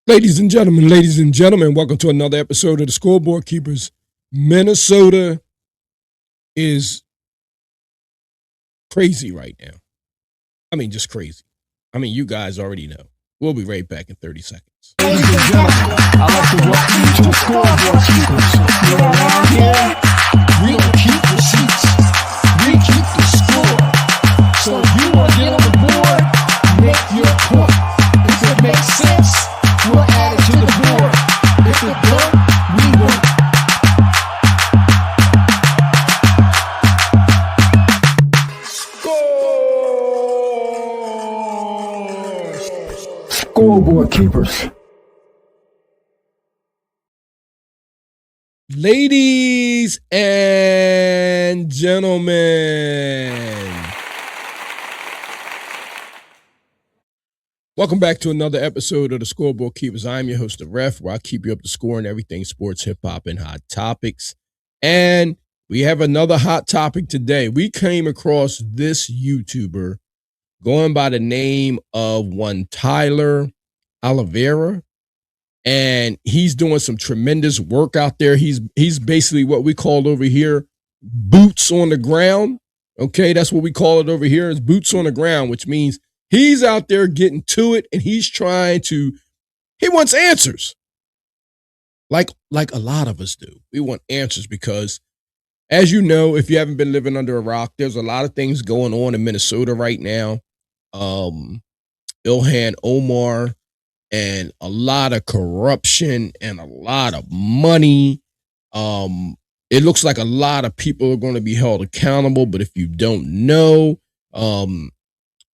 Ladies and gentlemen, welcome to another episode of the Scoreboard Keepers. Minnesota is crazy right now. I mean, just crazy. I mean, you guys already know. We'll be right back in 30 seconds. Ladies and gentlemen, I'd like to welcome you to the Scoreboard Keepers. You're around here, we don't keep receipts. We keep the score. So if you want to get on the board, make your point. If it makes sense, we'll add it to the board. If it don't, we won't. Scoreboard Keepers. Ladies and gentlemen, welcome back to another episode of the Scoreboard Keepers. I'm your host, the Ref, where I keep you up to score on everything sports, hip-hop, and hot topics. And we have another hot topic today. We came across this YouTuber going by the name of one Tyler Oliveira, and he's doing some tremendous work out there. He's basically what we call over here boots on the ground. Okay, that's what we call it over here, is boots on the ground, which means he's out there getting to it, and he wants answers. Like a lot of us do. We want answers because, as you know, if you haven't been living under a rock, there's a lot of things going on in Minnesota right now. Ilhan Omar and a lot of corruption and a lot of money. It looks like a lot of people are going to be held accountable, but if you don't know,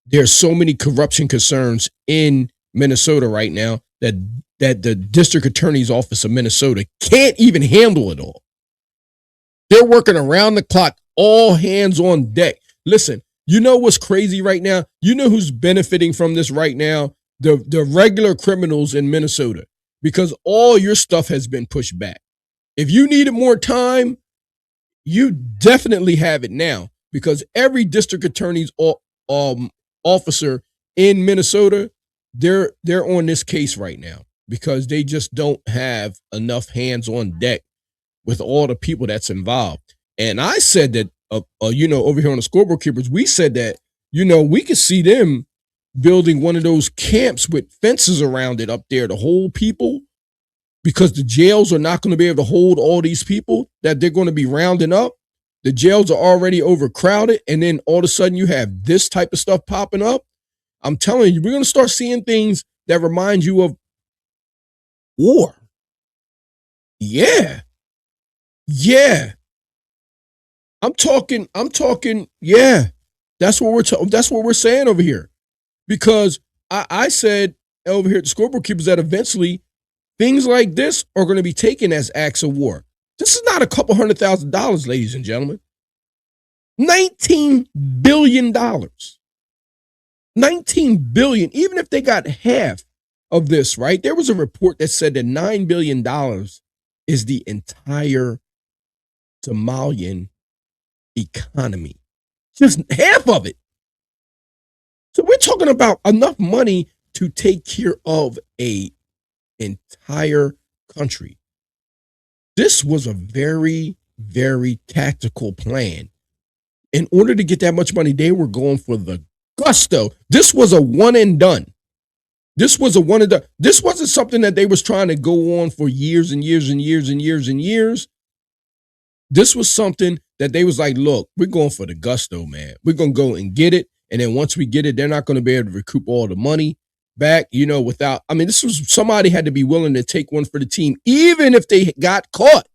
there's so many corruption concerns in Minnesota right now that the district attorney's office of Minnesota can't even handle it all. They're working around the clock, all hands on deck. Listen, you know what's crazy right now? You know who's benefiting from this right now? The regular criminals in Minnesota, because all your stuff has been pushed back. If you needed more time, you definitely have it now, because every district attorney's officer in Minnesota, they're on this case right now because they just don't have enough hands on deck with all the people that's involved. And I said that, over here on the Scoreboard Keepers, we said that, we could see them building one of those camps with fences around it up there to hold people, because the jails are not going to be able to hold all these people that they're going to be rounding up. The jails are already overcrowded, and then all of a sudden you have this type of stuff popping up. I'm telling you, we're going to start seeing things that remind you of war. Yeah. I'm talking, yeah. That's what we're saying over here. Because I said over here at the Scoreboard Keepers that eventually things like this are going to be taken as acts of war. This is not a couple $100,000, ladies and gentlemen. $19 billion. $19 billion. Even if they got half of this, right? There was a report that said that $9 billion is the entire Somalian economy. Just half of it. So we're talking about enough money to take care of an entire country. This was a very, very tactical plan. In order to get that much money, they were going for the gusto. This was a one and done. This wasn't something that they was trying to go on for years and years and years and years and years. This was something that they was like, look, we're going for the gusto, man. We're going to go and get it. And then once we get it, they're not going to be able to recoup all the money back, this was, somebody had to be willing to take one for the team, even if they got caught.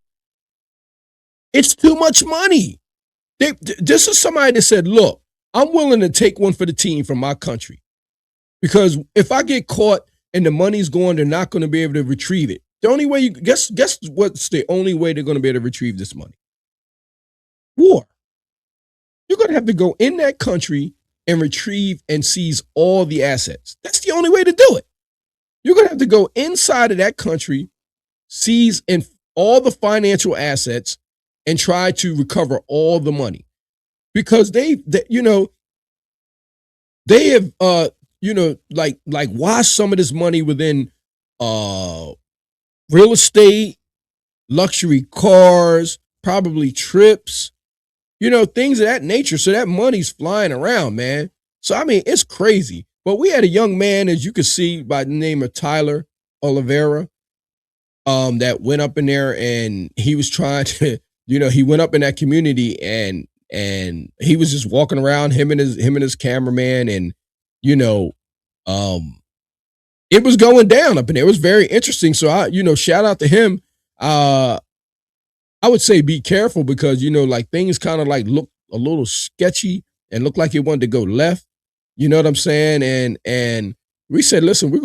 It's too much money. This is somebody that said, look, I'm willing to take one for the team from my country, because if I get caught and the money's gone, they're not going to be able to retrieve it. The only way guess what's the only way they're going to be able to retrieve this money? War. You're going to have to go in that country and retrieve and seize all the assets. That's the only way to do it. You're going to have to go inside of that country, seize all the financial assets, and try to recover all the money, because they have washed some of this money within uh, real estate, luxury cars, probably trips, things of that nature. So that money's flying around, man. So, I mean, it's crazy. But we had a young man, as you can see, by the name of Tyler Oliveira, that went up in there and he was trying to, he went up in that community and he was just walking around, him and his cameraman, and um, it was going down up in there. It was very interesting. So shout out to him. I would say be careful because like things kind of like look a little sketchy and look like it wanted to go left. You know what I'm saying? And we said, listen, we're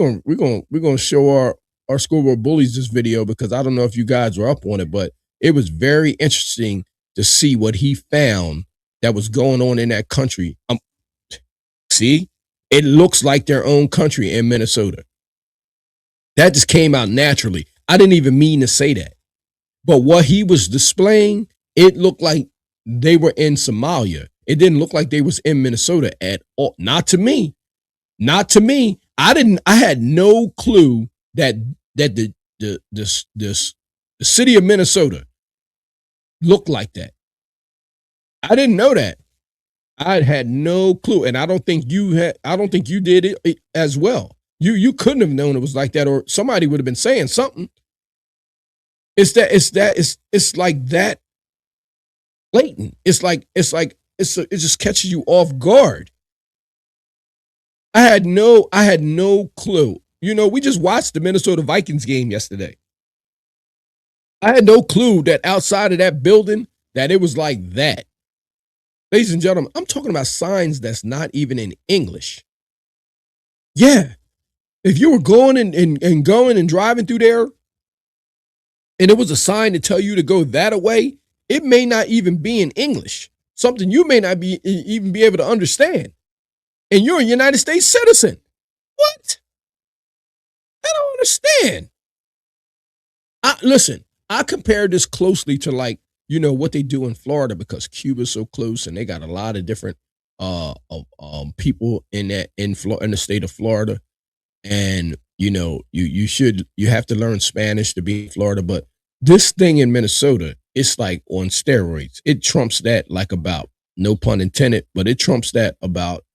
gonna show our scoreboard bullies this video because I don't know if you guys were up on it, but it was very interesting to see what he found that was going on in that country. See, it looks like their own country in Minnesota. That just came out naturally. I didn't even mean to say that. But what he was displaying, it looked like they were in Somalia. It didn't look like they was in Minnesota at all. Not to me. Not to me. I had no clue that the city of Minnesota looked like that. I didn't know that. I had no clue. And I don't think you did it as well. You couldn't have known it was like that, or somebody would have been saying something. It's like that blatant. It just catches you off guard. I had no clue. We just watched the Minnesota Vikings game yesterday. I had no clue that outside of that building that it was like that. Ladies and gentlemen, I'm talking about signs that's not even in English. Yeah. If you were going and going and driving through there, and it was a sign to tell you to go that way, it may not even be in English. Something you may not even be able to understand. And you're a United States citizen. What? I don't understand. Listen, I compared this closely to what they do in Florida because Cuba's so close and they got a lot of different people in the state of Florida. And you have to learn Spanish to be in Florida, but this thing in Minnesota, it's like on steroids. It trumps that like about, no pun intended, but it trumps that about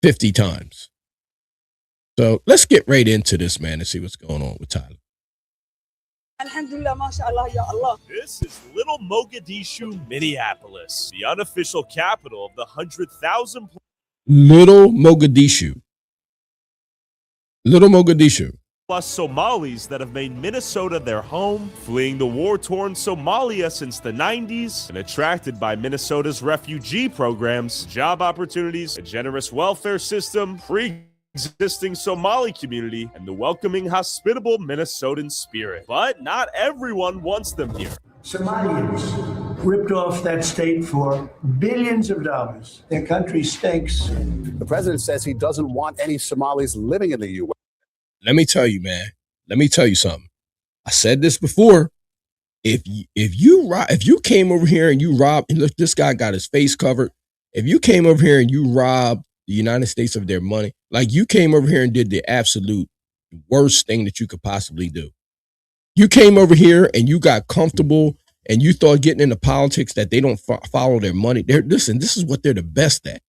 50 times. So let's get right into this, man, and see what's going on with Tyler. This is Little Mogadishu, Minneapolis, the unofficial capital of the 100,000. Little Mogadishu. Plus Somalis that have made Minnesota their home, fleeing the war-torn Somalia since the 90s, and attracted by Minnesota's refugee programs, job opportunities, a generous welfare system, pre-existing Somali community, and the welcoming, hospitable Minnesotan spirit. But not everyone wants them here. Somalians ripped off that state for billions of dollars. Their country stinks. The president says he doesn't want any Somalis living in the U.S. Let me tell you, man. Let me tell you something. I said this before. If you came over here and you robbed, and look, this guy got his face covered. If you came over here and you robbed the United States of their money, like you came over here and did the absolute worst thing that you could possibly do. You came over here and you got comfortable and you thought getting into politics that they don't follow their money. Listen, this is what they're the best at.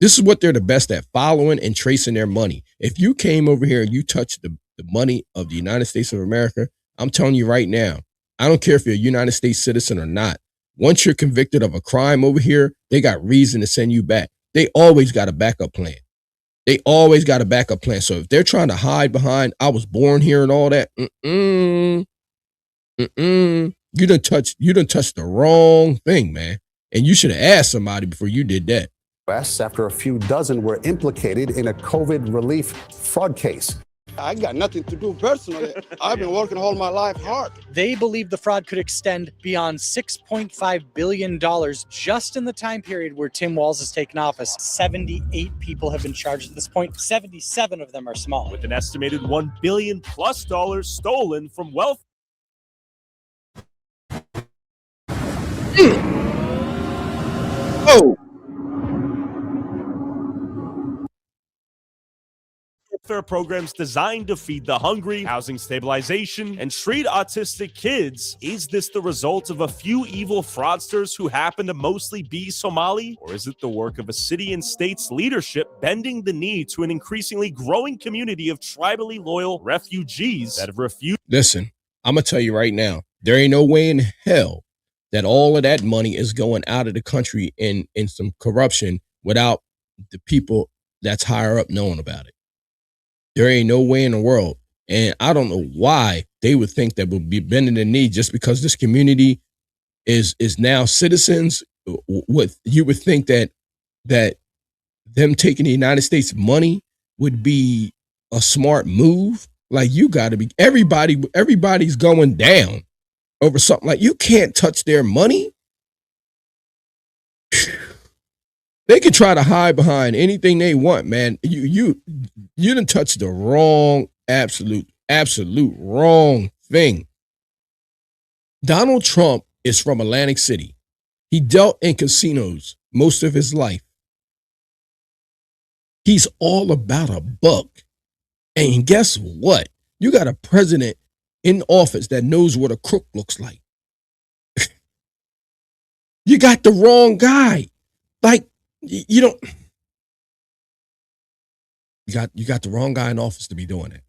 This is what they're the best at, following and tracing their money. If you came over here and you touched the money of the United States of America, I'm telling you right now, I don't care if you're a United States citizen or not. Once you're convicted of a crime over here, they got reason to send you back. They always got a backup plan. So if they're trying to hide behind, I was born here and all that, you done touched the wrong thing, man. And you should have asked somebody before you did that. After a few dozen were implicated in a COVID relief fraud case. I got nothing to do personally. I've been working all my life hard. They believe the fraud could extend beyond $6.5 billion just in the time period where Tim Walz has taken office. 78 people have been charged at this point. 77 of them are Somali. With an estimated $1 billion+ stolen from wealth. Oh. welfare programs designed to feed the hungry, housing stabilization, and treat autistic kids. Is this the result of a few evil fraudsters who happen to mostly be Somali? Or is it the work of a city and state's leadership bending the knee to an increasingly growing community of tribally loyal refugees that have refused? Listen, I'm going to tell you right now, there ain't no way in hell that all of that money is going out of the country in some corruption without the people that's higher up knowing about it. There ain't no way in the world. And I don't know why they would think that would be bending the knee just because this community is now citizens. What you would think that them taking the United States money would be a smart move. Like, you got to be, everybody's going down over something. Like, you can't touch their money. They can try to hide behind anything they want, man. You done touched the wrong, absolute wrong thing. Donald Trump is from Atlantic City. He dealt in casinos most of his life. He's all about a buck. And guess what? You got a president in office that knows what a crook looks like. You got the wrong guy. Like, you don't. You got the wrong guy in office to be doing it.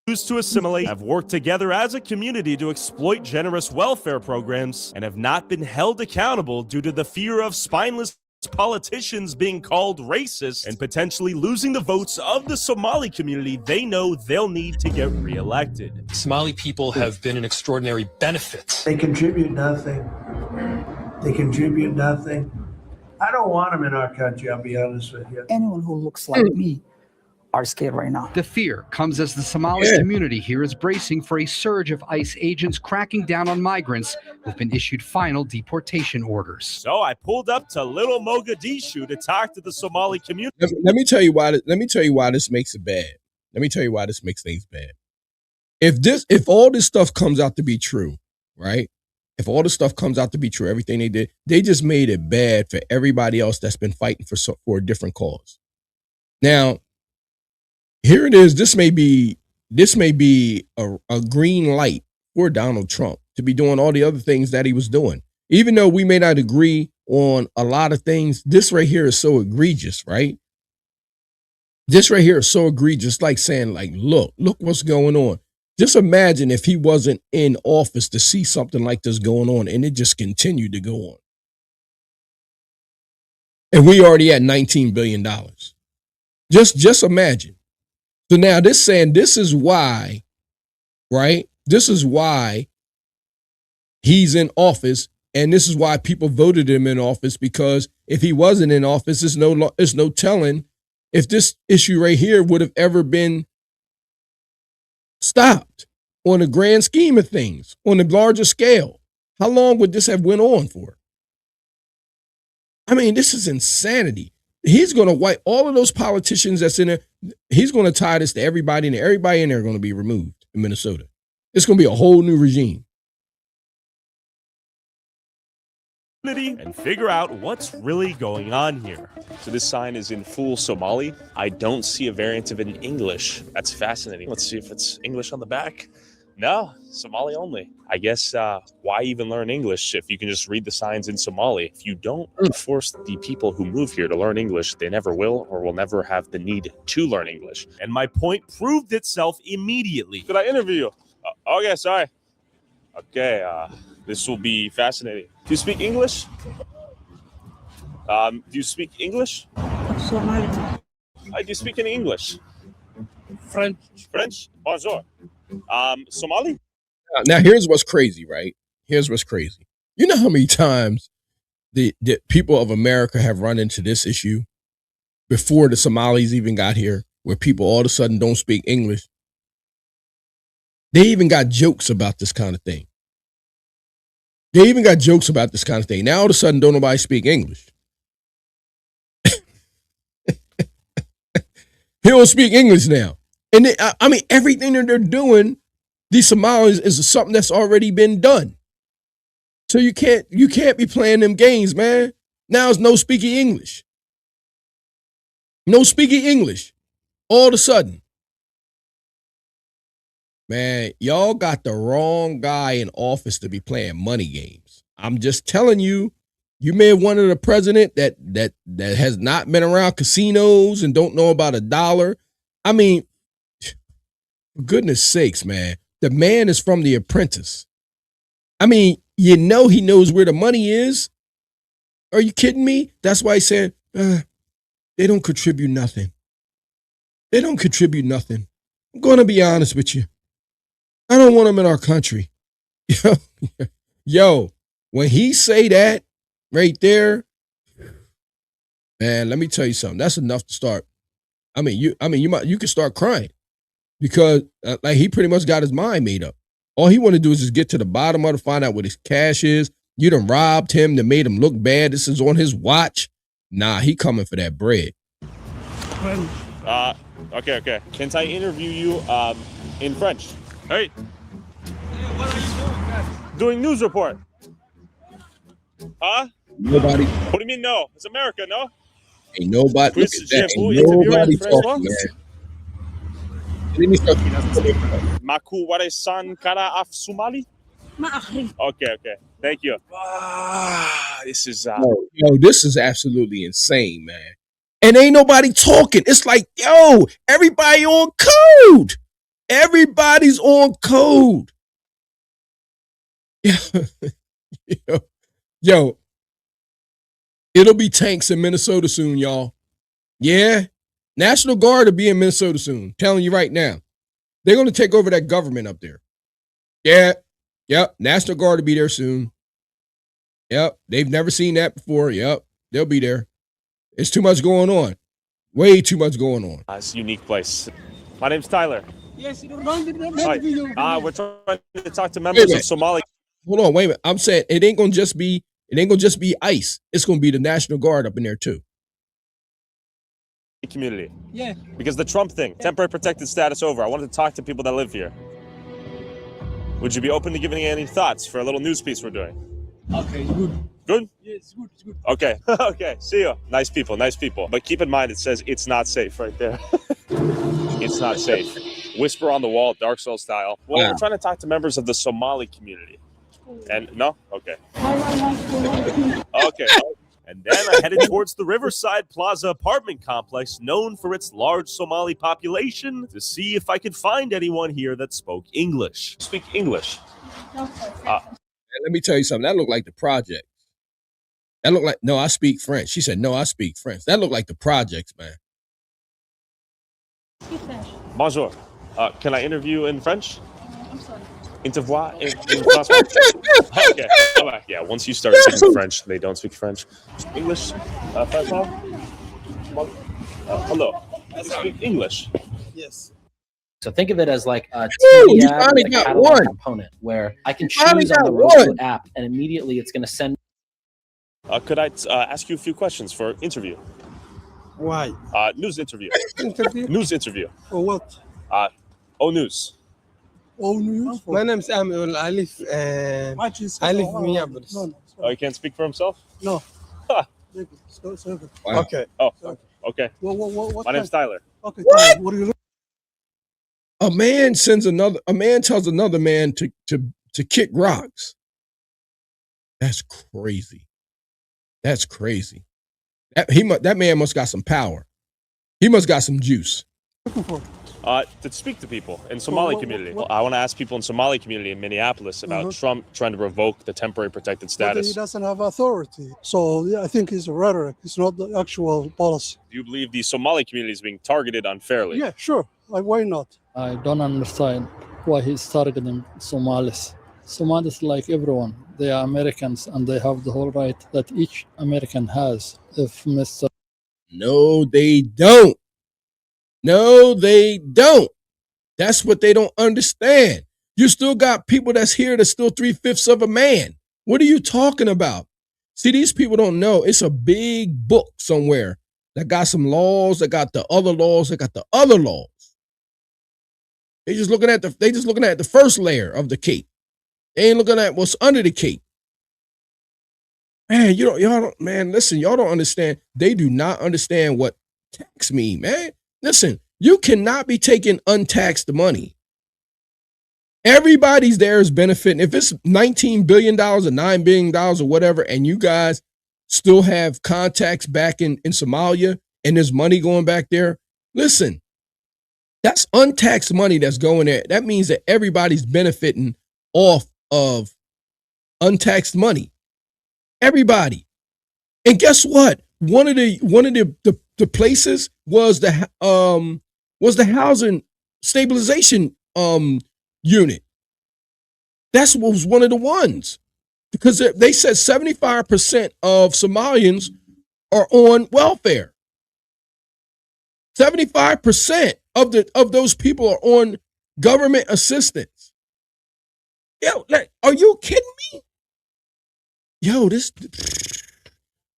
To assimilate, have worked together as a community to exploit generous welfare programs, and have not been held accountable due to the fear of spineless politicians being called racist and potentially losing the votes of the Somali community they know they'll need to get reelected. Somali people have been an extraordinary benefit. They contribute nothing. They contribute nothing. I don't want them in our country, I'll be honest with you. Anyone who looks like me are scared right now. The fear comes as the Somali community here is bracing for a surge of ICE agents cracking down on migrants who've been issued final deportation orders. So I pulled up to Little Mogadishu to talk to the Somali community. Let me tell you why. Let me tell you why this makes it bad. Let me tell you why this makes things bad. If all this stuff comes out to be true, right? If all this stuff comes out to be true, everything they did, they just made it bad for everybody else that's been fighting for a different cause. Now, here it is. This may be a green light for Donald Trump to be doing all the other things that he was doing. Even though we may not agree on a lot of things, this right here is so egregious, right? This right here is so egregious, like saying, like, look what's going on. Just imagine if he wasn't in office to see something like this going on and it just continued to go on. And we already at $19 billion. Just imagine. So now this saying this is why, right? This is why he's in office, and this is why people voted him in office, because if he wasn't in office, there's no telling if this issue right here would have ever been stopped on the grand scheme of things, on the larger scale. How long would this have went on for? I mean, this is insanity. He's going to wipe all of those politicians that's in there. He's going to tie this to everybody, and everybody in there are going to be removed in Minnesota. It's going to be a whole new regime. And figure out what's really going on here. So this sign is in full Somali. I don't see a variant of it in English. That's fascinating. Let's see if it's English on the back. No, Somali only. I guess why even learn English if you can just read the signs in Somali? If you don't force the people who move here to learn English, they never will or will never have the need to learn English. And my point proved itself immediately. Could I interview you? Okay, sorry. Okay, this will be fascinating. Do you speak English? Do you speak English? Somali. Do you speak any English? French. French? Bonjour. Somali? Now, here's what's crazy, right? Here's what's crazy. You know how many times the people of America have run into this issue before the Somalis even got here, where people all of a sudden don't speak English? They even got jokes about this kind of thing. Now, all of a sudden, don't nobody speak English. He don't speak English now. And everything that they're doing, these Somalis, is something that's already been done. So you can't be playing them games, man. Now it's no speaking English. No speaking English. All of a sudden. Man, y'all got the wrong guy in office to be playing money games. I'm just telling you, you may have wanted a president that has not been around casinos and don't know about a dollar. I mean, for goodness sakes, man, the man is from The Apprentice. I mean, you know he knows where the money is. Are you kidding me? That's why he's saying, they don't contribute nothing. They don't contribute nothing. I'm going to be honest with you. I don't want them in our country. Yo, when he say that right there, man, let me tell you something. That's enough to start. You can start crying because like he pretty much got his mind made up. All he want to do is just get to the bottom of it, find out what his cash is. You done robbed him, that made him look bad. This is on his watch. Nah, he coming for that bread. Okay. Can't I interview you in French? Hey. What are you doing, guys? Doing news report. Huh? Nobody. What do you mean no? It's America, no? Ain't nobody. Look at that. Ain't nobody talking, man. Let me start. Maku Waresan Kara af Somali? Okay. Thank you. This is Yo, this is absolutely insane, man. And ain't nobody talking. It's like, yo, everybody on code. Everybody's on code. Yo, it'll be tanks in Minnesota soon, y'all. Yeah. National Guard will be in Minnesota soon. Telling you right now. They're going to take over that government up there. Yeah. Yep. National Guard will be there soon. Yep. They've never seen that before. Yep. They'll be there. It's too much going on. Way too much going on. It's a unique place. My name's Tyler. Yes, We're trying to talk to members of Somali. Hold on, wait a minute. I'm saying it ain't gonna just be ICE. It's gonna be the National Guard up in there too. Community. Yeah. Because the Trump thing, temporary protected status over. I wanted to talk to people that live here. Would you be open to giving any thoughts for a little news piece we're doing? Okay, good. Good? Yes, good. Okay. Okay. See you. Nice people. But keep in mind, it says it's not safe right there. It's not safe. Whisper on the wall, Dark Souls style. Well, We're trying to talk to members of the Somali community. And no? Okay. Okay. And then I headed towards the Riverside Plaza apartment complex, known for its large Somali population, to see if I could find anyone here that spoke English. Speak English. Let me tell you something. That looked like the project. That looked like, no, I speak French. She said, no, I speak French. That looked like the projects, man. Bonjour. Can I interview in French? I'm sorry. Interview in français? Okay. Right. Yeah, once you start speaking French, they don't speak French. English? Hello. I speak English. Yes. So think of it as like a you TV ad finally with a got catalog one. component where I can finally choose on the got Roku one. app and immediately it's going to send. Could I ask you a few questions for interview? Why? News interview. Interview? News interview. For what? News. Oh, news? My name's Amul. I live in Minneapolis. Oh, he can't speak for himself? No. Wow. Okay. Oh, okay. What My name's Tyler. Okay, what? What are you looking? A man tells another man to kick rocks. That's crazy. That's crazy. That man must got some power. He must got some juice. For? To speak to people in Somali community. I want to ask people in Somali community in Minneapolis about Trump trying to revoke the temporary protected status. But he doesn't have authority. So yeah, I think it's rhetoric. It's not the actual policy. Do you believe the Somali community is being targeted unfairly? Yeah, sure. Like, why not? I don't understand why he's targeting Somalis. Somalis, like everyone, they are Americans and they have the whole right that each American has. If Mr. No, they don't. No, they don't. That's what they don't understand. You still got people that's here that's still 3/5 of a man. What are you talking about? See, these people don't know. It's a big book somewhere that got some laws, that got the other laws, that got the other laws. They just looking at the first layer of the cake. They ain't looking at what's under the cake. Man, listen, y'all don't understand. They do not understand what tax mean, man. Listen, you cannot be taking untaxed money Everybody's there is benefiting. If it's $19 billion or $9 billion or whatever, and you guys still have contacts back in Somalia and there's money going back there, listen, that's untaxed money that's going there. That means that everybody's benefiting off of untaxed money. Everybody. And guess what? One of the places was the housing stabilization unit. That's what was one of the ones, because they said 75% of Somalians are on welfare. 75% of those people are on government assistance. Yo, are you kidding me? Yo,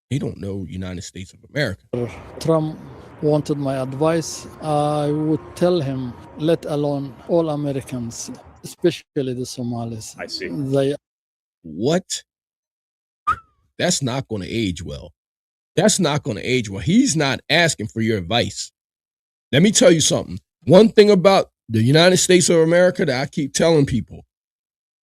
they don't know United States of America. Trump wanted my advice. I would tell him, let alone all Americans, especially the Somalis. I see. What? That's not going to age well. That's not going to age well. He's not asking for your advice. Let me tell you something. One thing about the United States of America that I keep telling people,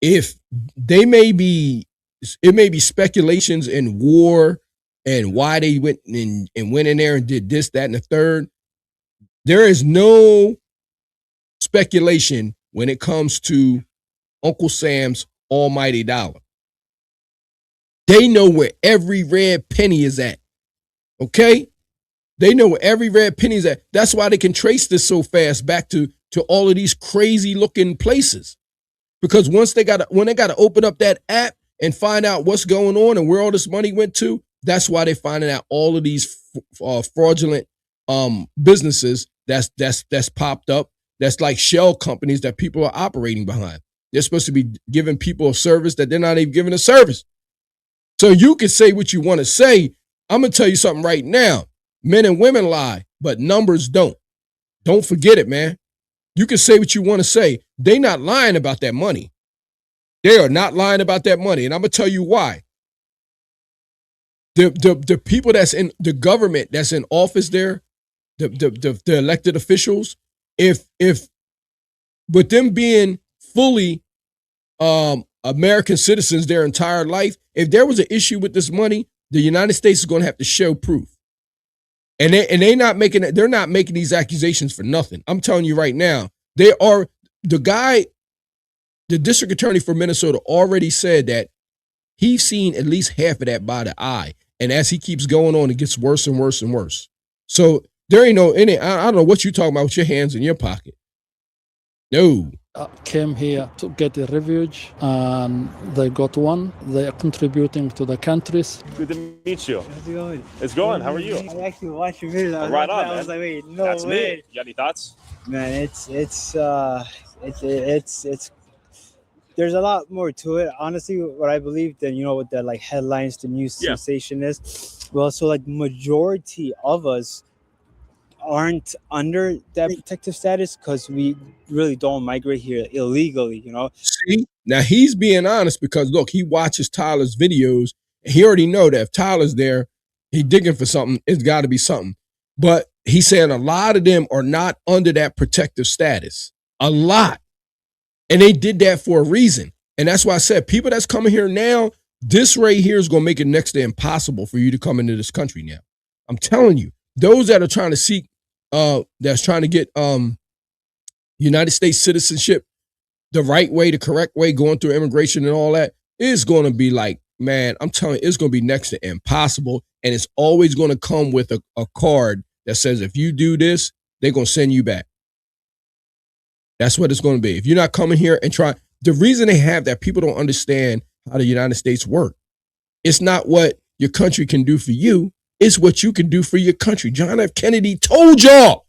if it may be speculations in war and why they went in there and did this, that, and the third. There is no speculation when it comes to Uncle Sam's almighty dollar. They know where every red penny is at. Okay? They know where every red penny is at. That's why they can trace this so fast back to all of these crazy looking places. Because when they got to open up that app and find out what's going on and where all this money went to, that's why they're finding out all of these fraudulent businesses that's popped up. That's like shell companies that people are operating behind. They're supposed to be giving people a service that they're not even giving a service. So you can say what you want to say. I'm going to tell you something right now. Men and women lie, but numbers don't. Don't forget it, man. You can say what you want to say. They're not lying about that money. They are not lying about that money. And I'm going to tell you why. The people that's in the government that's in office there, the elected officials, if with them being fully American citizens their entire life, if there was an issue with this money, the United States is going to have to show proof. And they're not making these accusations for nothing. I'm telling you right now, the district attorney for Minnesota already said that he's seen at least half of that by the eye. And as he keeps going on, it gets worse and worse and worse. So there ain't I don't know what you're talking about with your hands in your pocket. No. Came here to get a refuge, and they got one. They are contributing to the countries. Good to meet you. How's it going? It's going. How are you? I actually watched your video. Right on, I man. was like, wait, no That's way. me. You got any thoughts? Man, it's there's a lot more to it. Honestly, what I believe than what the like headlines, the news sensation is. Well, so like majority of us aren't under that protective status because we really don't migrate here illegally, See, now he's being honest because look, he watches Tyler's videos and he already know that if Tyler's there, he digging for something, it's got to be something. But he's saying a lot of them are not under that protective status. A lot. And they did that for a reason. And that's why I said people that's coming here now, this right here is going to make it next to impossible for you to come into this country now. I'm telling you, those that are trying to seek that's trying to get United States citizenship the right way, the correct way, going through immigration and all that, is going to be like, man, I'm telling you, it's going to be next to impossible. And it's always going to come with a card that says, if you do this, they're going to send you back. That's what it's going to be. If you're not coming here and try, the reason they have that, people don't understand how the United States work. It's not what your country can do for you. It's what you can do for your country. John F. Kennedy told y'all.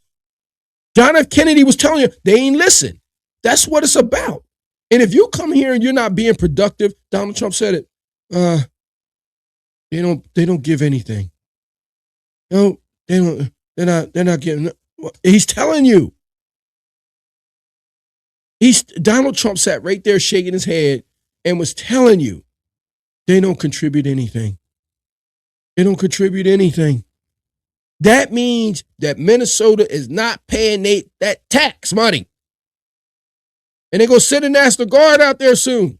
John F. Kennedy was telling you, they ain't listen. That's what it's about. And if you come here and you're not being productive, Donald Trump said it, they don't give anything. No, they're not giving. He's telling you. Donald Trump sat right there shaking his head and was telling you they don't contribute anything. They don't contribute anything. That means that Minnesota is not paying that tax money. And they're going to send a National Guard out there soon.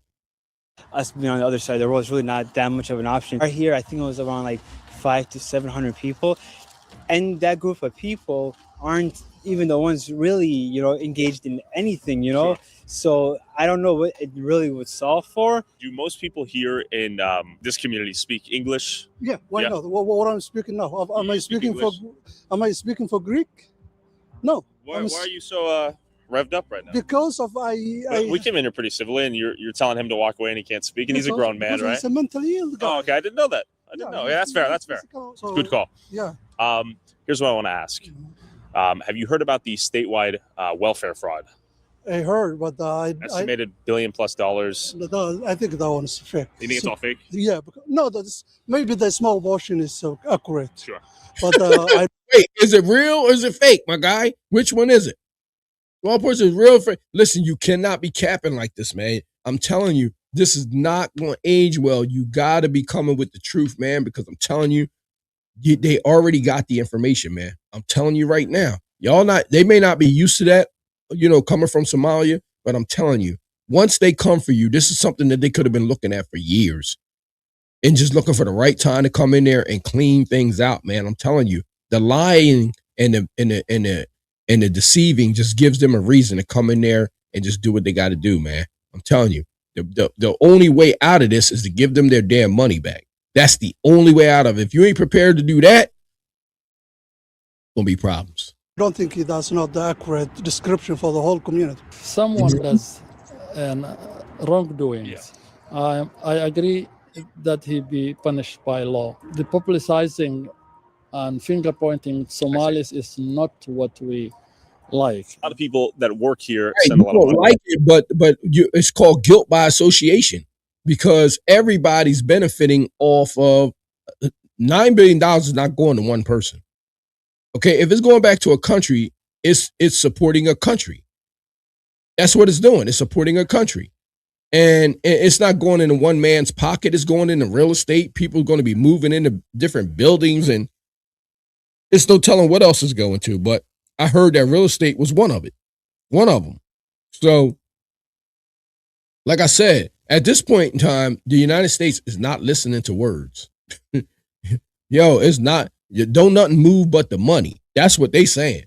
Us being on the other side of the world is really not that much of an option. Right here, I think it was around like 500 to 700 people. And that group of people aren't even the ones really, engaged in anything, Sure. So I don't know what it really would solve for. Do most people here in this community speak English? Yeah, why Yeah. not? What I'm speaking now? Am I speaking for? Am I speaking for Greek? No. Why are you so revved up right now? Because of We came in here pretty civilly, and you're telling him to walk away, and he can't speak, and he's a grown man, right? He's a mentally ill guy. Oh, okay. I didn't know that. I didn't know. Yeah, that's fair. That's fair. So, Good call. Yeah. Here's what I want to ask. Have you heard about the statewide welfare fraud? I heard, but Estimated $1 billion+ dollars. I think that one is fake. You think it's all fake? Yeah. No, maybe the small portion is so accurate. Sure. But Wait, is it real or is it fake, my guy? Which one is it? Small portion is real or fake? Listen, you cannot be capping like this, man. I'm telling you, this is not going to age well. You got to be coming with the truth, man, because I'm telling you, they already got the information, man. I'm telling you right now. They may not be used to that, coming from Somalia, but I'm telling you, once they come for you, this is something that they could have been looking at for years and just looking for the right time to come in there and clean things out, man. I'm telling you, the lying and the deceiving just gives them a reason to come in there and just do what they got to do, man. I'm telling you, the only way out of this is to give them their damn money back. That's the only way out of it. If you ain't prepared to do that, gonna be problems. I don't think that's not the accurate description for the whole community. Someone does wrongdoings. I agree that he be punished by law. The publicizing and finger pointing Somalis is not what we like. A lot of people that work here Right, send a you lot of don't money. like it, but it's called guilt by association because everybody's benefiting off of $9 billion is not going to one person. Okay, if it's going back to a country, it's supporting a country. That's what it's doing. It's supporting a country. And it's not going into one man's pocket. It's going into real estate. People are going to be moving into different buildings, and it's no telling what else is going to. But I heard that real estate was one of them. So, like I said, at this point in time, the United States is not listening to words. It's not. Don't nothing move but the money. That's what they saying.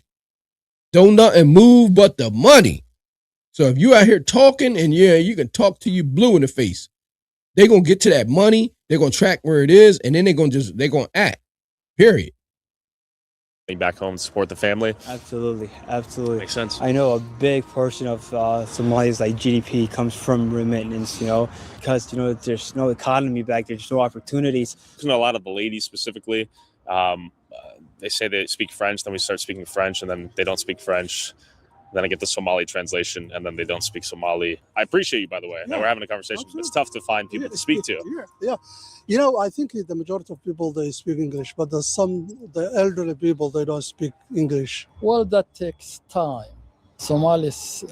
Don't nothing move but the money. So if you out here talking and you can talk to you blue in the face, they're going to get to that money. They're going to track where it is. And then they're going to act, period. Back home to support the family. Absolutely. Makes sense. I know a big portion of Somalia's GDP comes from remittance, because, there's no economy back there, there's no opportunities. A lot of the ladies specifically, they say they speak French, then we start speaking French, and then they don't speak French. Then I get the Somali translation, and then they don't speak Somali. I appreciate you, by the way. Now we're having a conversation. Absolutely. It's tough to find people to speak to. Yeah. I think the majority of people, they speak English, but the elderly people, they don't speak English. Well, that takes time. Somalis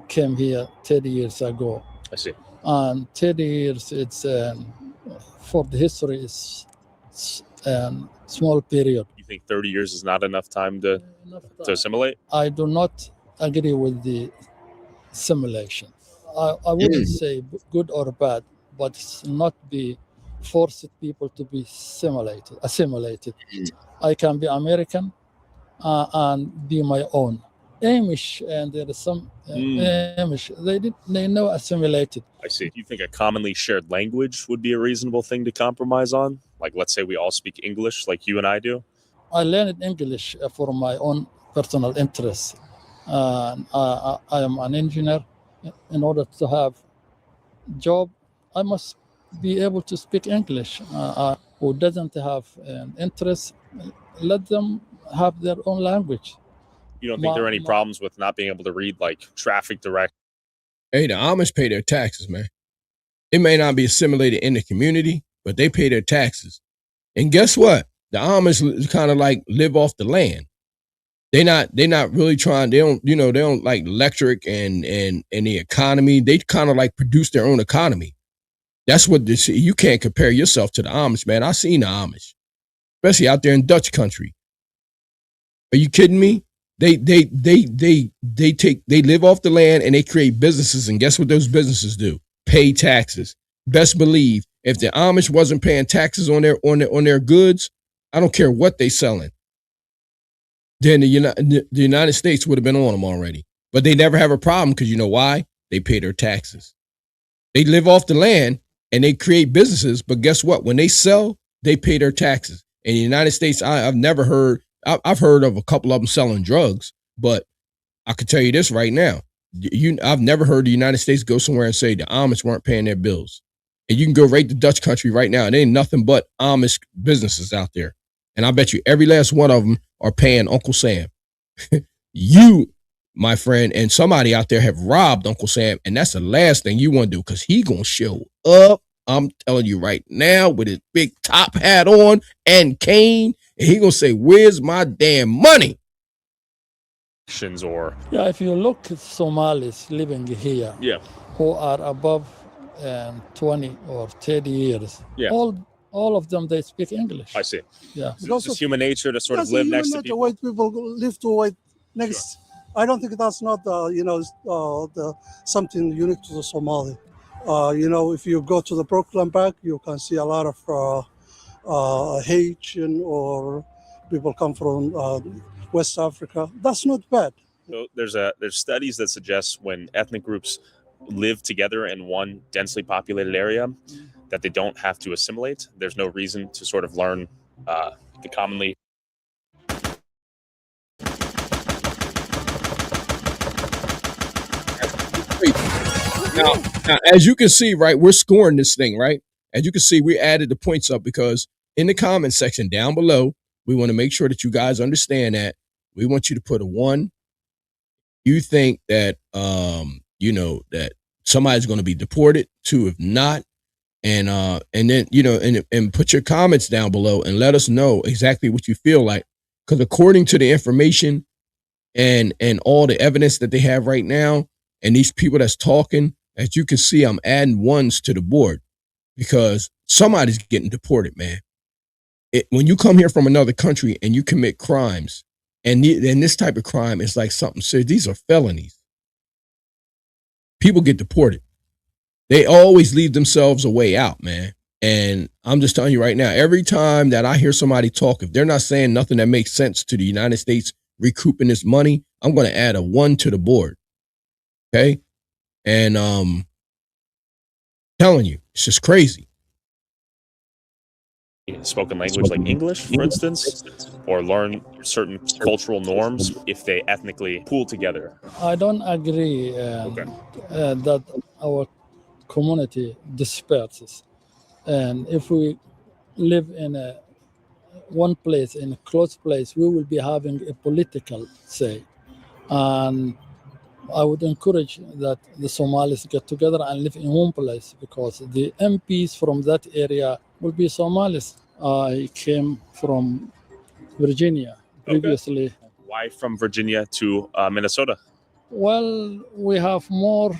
came here 30 years ago. I see. And 30 years, it's for the history, is small period. You think 30 years is not enough time to assimilate? I do not agree with the simulation. I wouldn't say good or bad, but it's not be forced people to be assimilated. I can be American and be my own. Amish, and there is some Amish, they know assimilated. I see. Do you think a commonly shared language would be a reasonable thing to compromise on? Like, let's say we all speak English like you and I do? I learned English for my own personal interests. I am an engineer. In order to have job, I must be able to speak English. Who doesn't have an interest, let them have their own language. You don't think there are any problems with not being able to read traffic direct? Hey, the Amish pay their taxes, man. It may not be assimilated in the community, but they pay their taxes. And guess what? The Amish kind of live off the land. They're not really trying. They don't like electric and the economy. They kind of produce their own economy. That's what you can't compare yourself to the Amish, man. I seen the Amish, especially out there in Dutch country. Are you kidding me? They live off the land and they create businesses, and guess what those businesses do? Pay taxes. Best believe if the Amish wasn't paying taxes on their goods, I don't care what they selling, then the United States would have been on them already. But they never have a problem because you know why? They pay their taxes. They live off the land and they create businesses, but guess what? When they sell, they pay their taxes. In the United States, I've heard of a couple of them selling drugs, but I can tell you this right now. I've never heard the United States go somewhere and say the Amish weren't paying their bills. And you can go right to Dutch country right now. And there ain't nothing but Amish businesses out there. And I bet you every last one of them are paying Uncle Sam. You, my friend, and somebody out there have robbed Uncle Sam. And that's the last thing you want to do because he going to show up. I'm telling you right now with his big top hat on and cane. And he going to say, where's my damn money? Or Yeah, if you look at Somalis living here, who are above 20 or 30 years, all of them, they speak English. I see. Yeah. So it's just human nature to sort of That's live human next to nature. people. White people live to white next. I don't think that's not something unique to the Somali. If you go to the Brooklyn Park, you can see a lot of Haitian or people come from West Africa. That's not bad. So there's studies that suggest when ethnic groups live together in one densely populated area, that they don't have to assimilate. There's no reason to sort of learn the commonly. Now, as you can see, right, we're scoring this thing, right? As you can see, we added the points up because in the comment section down below, we want to make sure that you guys understand that we want you to put a 1. You think that, that somebody's going to be deported. 2, if not. And then, and put your comments down below and let us know exactly what you feel like. Because according to the information and all the evidence that they have right now, and these people that's talking, as you can see, I'm adding 1s to the board because somebody's getting deported, man. When you come here from another country and you commit crimes, and this type of crime is like something serious, these are felonies. People get deported. They always leave themselves a way out, man. And I'm just telling you right now, every time that I hear somebody talk, if they're not saying nothing that makes sense to the United States recouping this money, I'm going to add a 1 to the board. Okay. And telling you, it's just crazy. Spoken language like English, for instance, or learn certain cultural norms if they ethnically pool together. I don't agree that our community disperses. And if we live in one place, in a close place, we will be having a political say. And I would encourage that the Somalis get together and live in one place because the MPs from that area will be Somalis. I came from Virginia previously. Why from Virginia to Minnesota? Well, we have more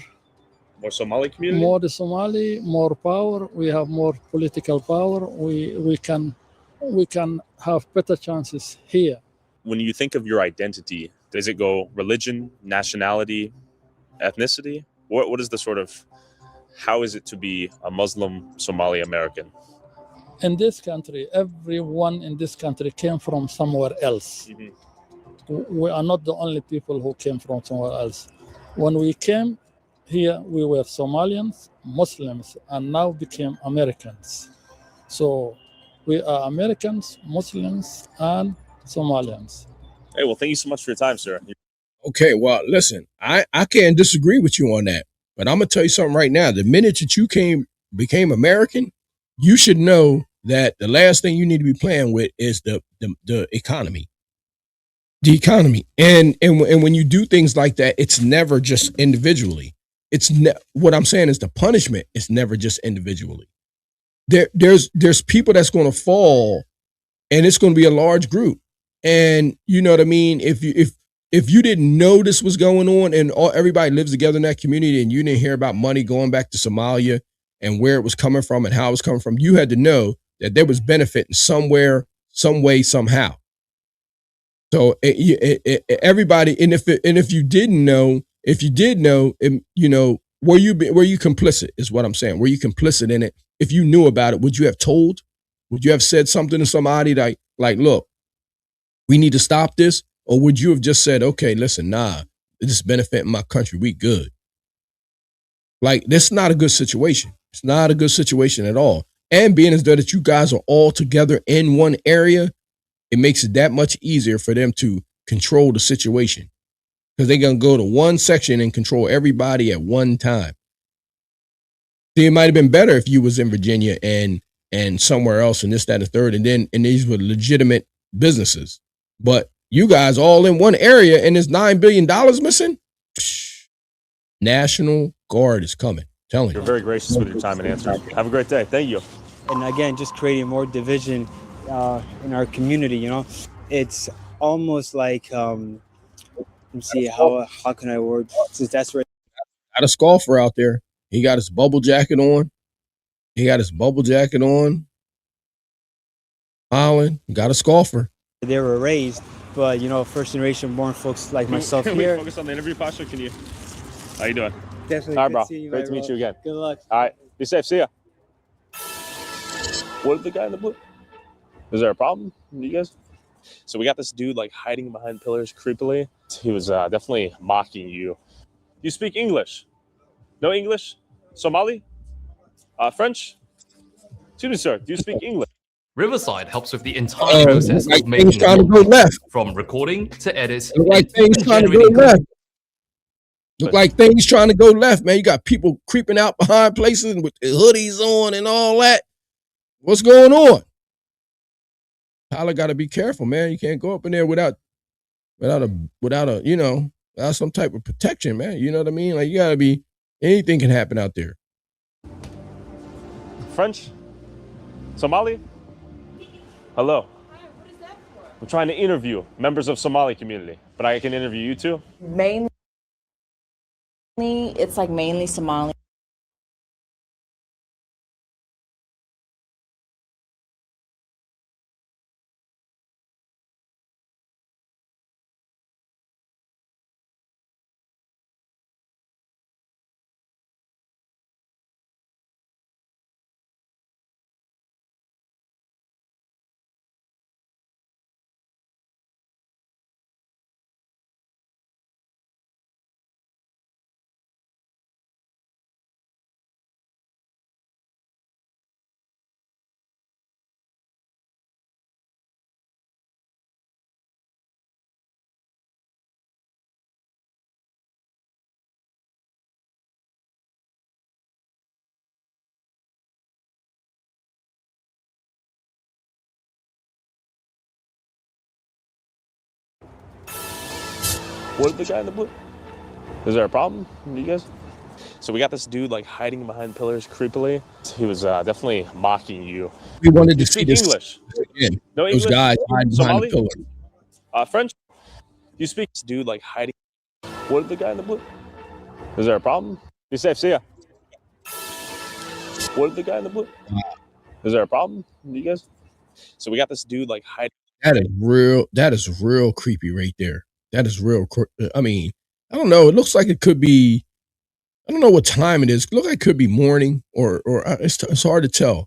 Somali community? More the Somali, more power. We have more political power. We can have better chances here. When you think of your identity, does it go religion, nationality, ethnicity? What is the sort of, how is it to be a Muslim Somali American? In this country, everyone in this country came from somewhere else. We are not the only people who came from somewhere else. When we came here, we were Somalians, Muslims, and now became Americans. So we are Americans, Muslims, and Somalians. Hey, well, thank you so much for your time, sir. Okay, well, listen, I can't disagree with you on that, but I'm going to tell you something right now. The minute that you became American, you should know that the last thing you need to be playing with is the economy. The economy. And when you do things like that, it's never just individually. What I'm saying is the punishment is never just individually. There's people that's going to fall, and it's going to be a large group. And you know what I mean? If you didn't know this was going on, and everybody lives together in that community, and you didn't hear about money going back to Somalia and where it was coming from and how it was coming from, you had to know that there was benefit in somewhere, some way, somehow. So everybody, and if you didn't know, were you complicit? Is what I'm saying. Were you complicit in it? If you knew about it, would you have told? Would you have said something to somebody like, look, we need to stop this, or would you have just said, okay, listen, nah, this is benefiting my country, we good? Like, this is not a good situation. It's not a good situation at all. And being as though that you guys are all together in one area, it makes it that much easier for them to control the situation, because they're going to go to one section and control everybody at one time. See, it might have been better if you was in Virginia and somewhere else and this, that, and the third, and these were legitimate businesses. But you guys all in one area and there's $9 billion missing? National Guard is coming. Telling you. You're very gracious with your time and answers. Have a great day. Thank you. And again, just creating more division in our community. You know, it's almost like let me see how can I word, since that's where Got a scoffer out there. He got his bubble jacket on. Island got a scoffer. they were raised. But you know, first generation born folks like myself Can here. we focus on the interview posture? Can you? How you doing? Definitely. All right, good bro. seeing you, Great my to meet bro. you again. Good luck. All right. Be safe. See ya. What is the guy in the blue? Is there a problem? You guys? So we got this dude like hiding behind pillars creepily. He was definitely mocking you. You speak English? No English? Somali? French? Excuse me, sir. Do you speak English? Riverside helps with the entire process like of making things trying to go left. from recording to edit, Look like and things even trying to go generating left. Look like things trying to go left, man. You got people creeping out behind places with their hoodies on and all that. What's going on? Tyler got to be careful, man. You can't go up in there without some type of protection, man. You know what I mean? Like, you got to be, anything can happen out there. French? Somali? Hello. I'm trying to interview members of Somali community, but I can interview you too? Mainly, it's like mainly Somali. What is the guy in the blue? Is there a problem? You guys? So we got this dude like hiding behind pillars creepily. He was definitely mocking you. We wanted You to see speak this English? again. No Those English? guys hiding behind the Somali? pillar. French? You speak this dude like hiding. What is the guy in the blue? Is there a problem? Be safe. See ya. What is the guy in the blue? Is there a problem? You guys? So we got this dude like hiding. That is real creepy right there. That is real. I mean, I don't know. It looks like it could be, I don't know what time it is. It looks like it could be morning or it's hard to tell.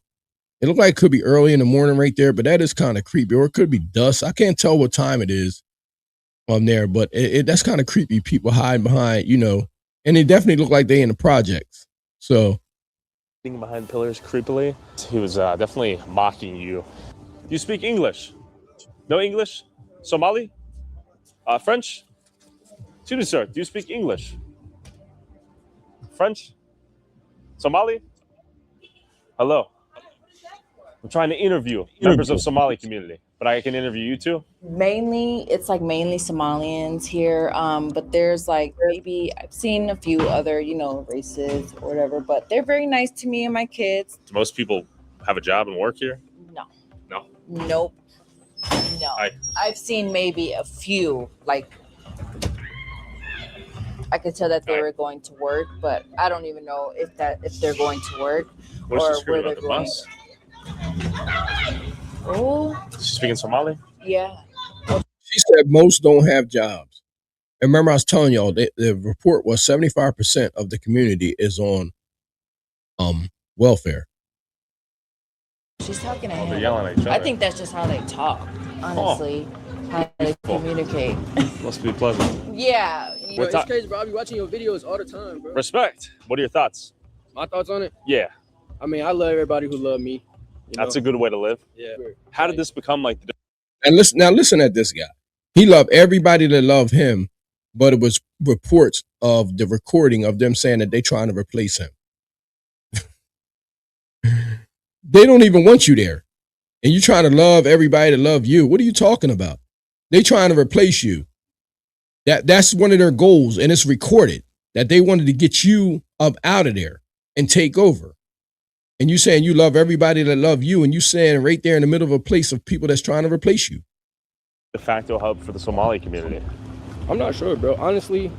It looked like it could be early in the morning right there, but that is kind of creepy. Or it could be dusk. I can't tell what time it is on there, but that's kind of creepy. People hiding behind, and they definitely look like they in the projects. So Behind pillars creepily. He was definitely mocking you. You speak English? No English? Somali? French? Excuse me, sir. Do you speak English? French? Somali? Hello. I'm trying to interview members of Somali community, but I can interview you too? Mainly, it's like mainly Somalians here. But there's like maybe I've seen a few other, races or whatever, but they're very nice to me and my kids. Do most people have a job and work here? No. No? Nope. No. I've seen maybe a few, like I could tell that they were going to work, but I don't even know if they're going to work What is or she screaming where about, they're the going. bus? Oh, Is she speaking Somali? yeah. She said most don't have jobs. And remember, I was telling y'all the report was 75% of the community is on welfare. She's talking to Oh, they're him. yelling at each I other. think that's just how they talk, honestly. How they communicate. Must be pleasant. Yeah. Bro, it's crazy, bro. I be watching your videos all the time, bro. Respect. What are your thoughts? My thoughts on it? Yeah. I mean, I love everybody who love me. That's a good way to live. Yeah. How did this become like the And listen at this guy. He loved everybody that loved him, but it was reports of the recording of them saying that they trying to replace him. They don't even want you there. And you trying to love everybody that love you. What are you talking about? They trying to replace you. That's one of their goals, and it's recorded that they wanted to get you up out of there and take over. And you saying you love everybody that love you, and you saying right there in the middle of a place of people that's trying to replace you. de facto hub for the Somali community? I'm not sure, bro. Honestly.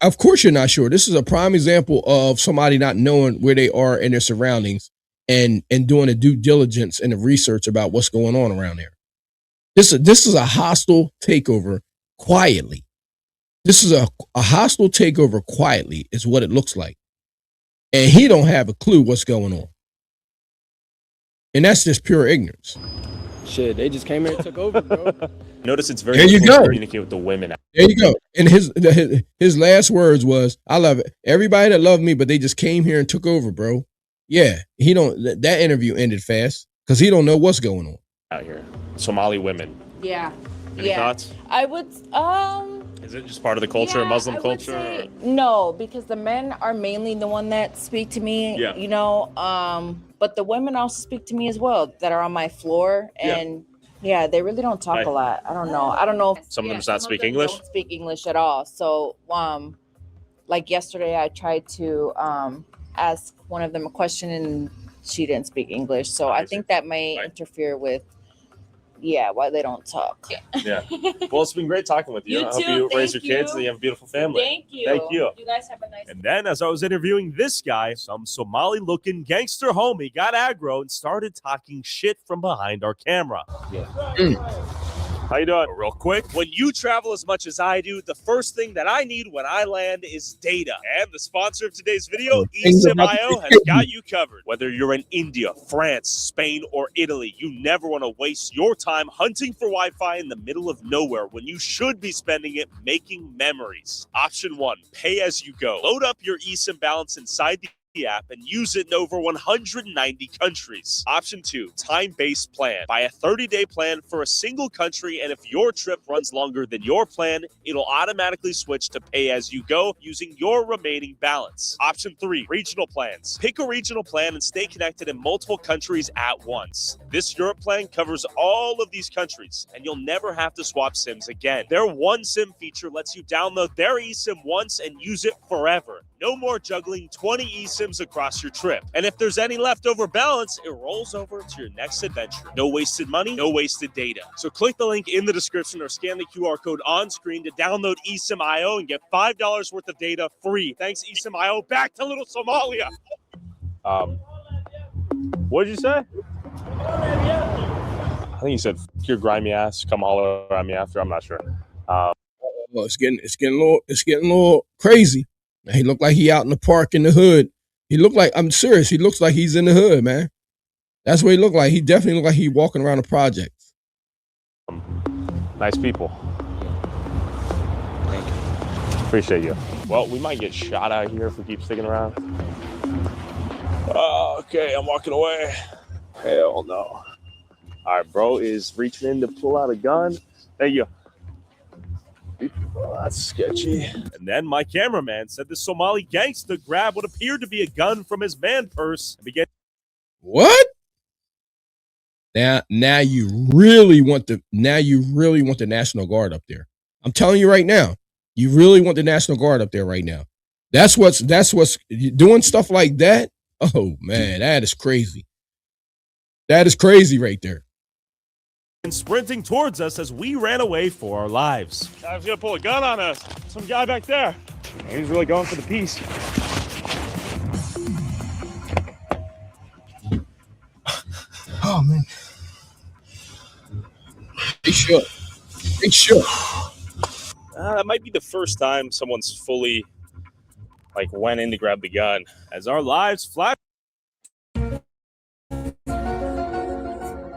Of course you're not sure. This is a prime example of somebody not knowing where they are in their surroundings and doing a due diligence and the research about what's going on around there. This is a hostile takeover quietly. This is a hostile takeover quietly is what it looks like. And he don't have a clue what's going on. And that's just pure ignorance. Shit, they just came here and took over, bro. Notice it's very There you difficult go. to communicate with the women. There you go. And his last words was, I love it. Everybody that loved me, but they just came here and took over, bro. Yeah, he don't. That interview ended fast because he don't know what's going on Out here, Somali women. Yeah. Any thoughts? I would Is it just part of the culture, Muslim I would culture? say no, because the men are mainly the one that speak to me. Yeah. You know, but the women also speak to me as well that are on my floor, and yeah, they really don't talk Right. a lot. I don't know. If, Some of them just some not speak them English? Don't speak English at all. So, like yesterday, I tried to ask one of them a question, and she didn't speak English. So I think that may interfere with, why they don't talk. Yeah. Well, it's been great talking with you. You I hope too. you raise your Thank kids you. and you have a beautiful family. Thank you. Thank you. You guys have a nice. And then, as I was interviewing this guy, some Somali-looking gangster homie got aggro and started talking shit from behind our camera. How you doing? Real quick, when you travel as much as I do, the first thing that I need when I land is data. And the sponsor of today's video, eSIM.io, has got you covered. Whether you're in India, France, Spain, or Italy, you never want to waste your time hunting for Wi-Fi in the middle of nowhere when you should be spending it making memories. Option 1, pay as you go. Load up your eSIM balance inside the app and use it in over 190 countries. Option 2, time-based plan. Buy a 30-day plan for a single country, and if your trip runs longer than your plan, it'll automatically switch to pay as you go using your remaining balance. Option 3, regional plans. Pick a regional plan and stay connected in multiple countries at once. This Europe plan covers all of these countries, and you'll never have to swap SIMs again. Their One SIM feature lets you download their eSIM once and use it forever. No more juggling 20 eSIMs across your trip. And if there's any leftover balance, it rolls over to your next adventure. No wasted money, no wasted data. So click the link in the description or scan the QR code on screen to download eSIM.io and get $5 worth of data free. Thanks, eSIM.io. Back to little Somalia. What did you say? I think you said, "F your grimy ass, come holler at me after." I'm not sure. Well, it's getting a little crazy. He looked like he out in the park in the hood. He looked like, I'm serious, he looks like he's in the hood, man. That's what he looked like. He definitely looked like he walking around the projects. Nice people. Thank you. Appreciate you. Well, we might get shot out here if we keep sticking around. Okay, I'm walking away. Hell no. All right, bro is reaching in to pull out a gun. Thank you. Oh, that's sketchy. And then my cameraman said the Somali gangster grabbed what appeared to be a gun from his man purse and began. What? Now you really want the National Guard up there. I'm telling you right now, you really want the National Guard up there right now. That's what's doing stuff like that. Oh man, that is crazy. That is crazy right there. And sprinting towards us as we ran away for our lives. I was gonna pull a gun on us. Some guy back there. He's really going for the piece. Oh man. He shook. They should. That might be the first time someone's fully went in to grab the gun. As our lives flash.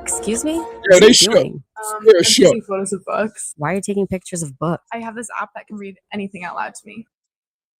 Excuse me? Yeah, they should. Yeah, I'm sure. taking photos of books. Why are you taking pictures of books? I have this app that can read anything out loud to me.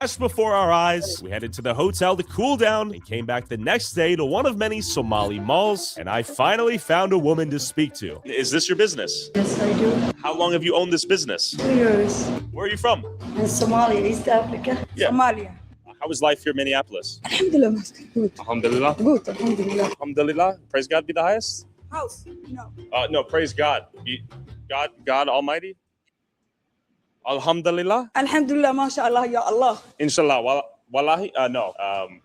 Just before our eyes, we headed to the hotel to cool down and came back the next day to one of many Somali malls, and I finally found a woman to speak to. Is this your business? Yes, I do. How long have you owned this business? 2 years. Where are you from? In Somalia, East Africa. Yeah. Somalia. How is life here in Minneapolis? Alhamdulillah. Good. Alhamdulillah. Good, alhamdulillah. Alhamdulillah. Praise God be the highest. House? No. No, praise God. God Almighty. Alhamdulillah. Alhamdulillah, mashallah, ya Allah. Inshallah. Wallahi. No.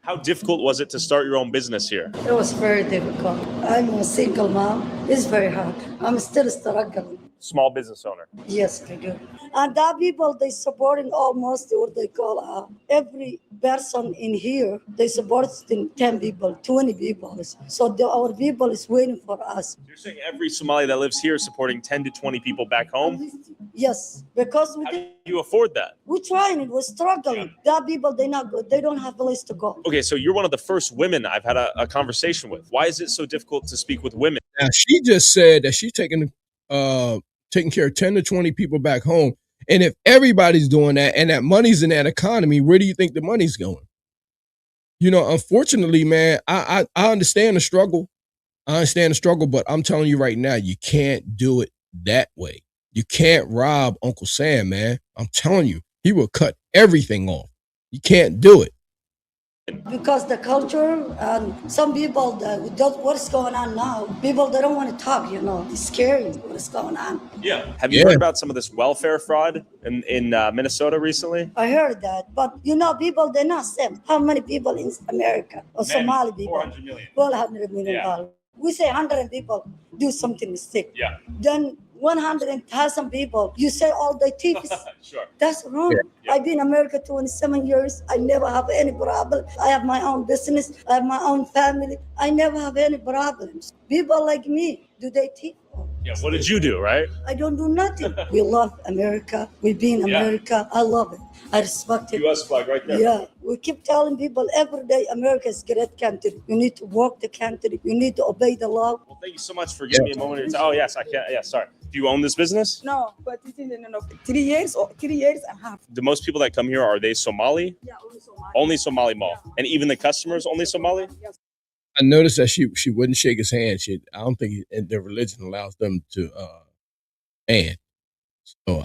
How difficult was it to start your own business here? It was very difficult. I'm a single mom. It's very hard. I'm still struggling. Small business owner. Yes, I do. And that people, they supporting almost what they call every person in here, they support 10 people, 20 people. So our people is waiting for us. You're saying every Somali that lives here is supporting 10 to 20 people back home? Yes, because How do you afford that? we're trying it, we're struggling. That people, they're not good. They don't have a place to go. Okay, so you're one of the first women I've had a conversation with. Why is it so difficult to speak with women? Now, she just said that she's taking care of 10 to 20 people back home. And if everybody's doing that and that money's in that economy, where do you think the money's going? You know, unfortunately, man, I understand the struggle. I understand the struggle, but I'm telling you right now, you can't do it that way. You can't rob Uncle Sam, man. I'm telling you, he will cut everything off. You can't do it. Because the culture and some people, what's going on now, people, they don't want to talk, It's scary what's going on. Yeah. Have you heard about some of this welfare fraud in Minnesota recently? I heard that, but people, they're not same. How many people in America or Somali people? 400 million. $400 million. We say 100 people do something mistake. Yeah. Then 100,000 people, you say all the thieves. Sure. That's wrong. Yeah. I've been in America 27 years. I never have any problem. I have my own business. I have my own family. I never have any problems. People like me, do they thief? Yeah. What did you do, right? I don't do nothing. We love America. We be in America. I love it. I respect it. U.S. flag right there. Yeah, we keep telling people every day, America is a great country. You need to work the country. You need to obey the law. Well, thank you so much for giving me a moment of your time. Oh, yes, I can. Yeah, sorry. Do you own this business? No, but it's in 3 years or 3 years and a half. The most people that come here, are they Somali? Yeah, only Somali. Only Somali mall. Yeah. And even the customers, only Somali? Yes. I noticed that she wouldn't shake his hand. I don't think their religion allows them to hand. So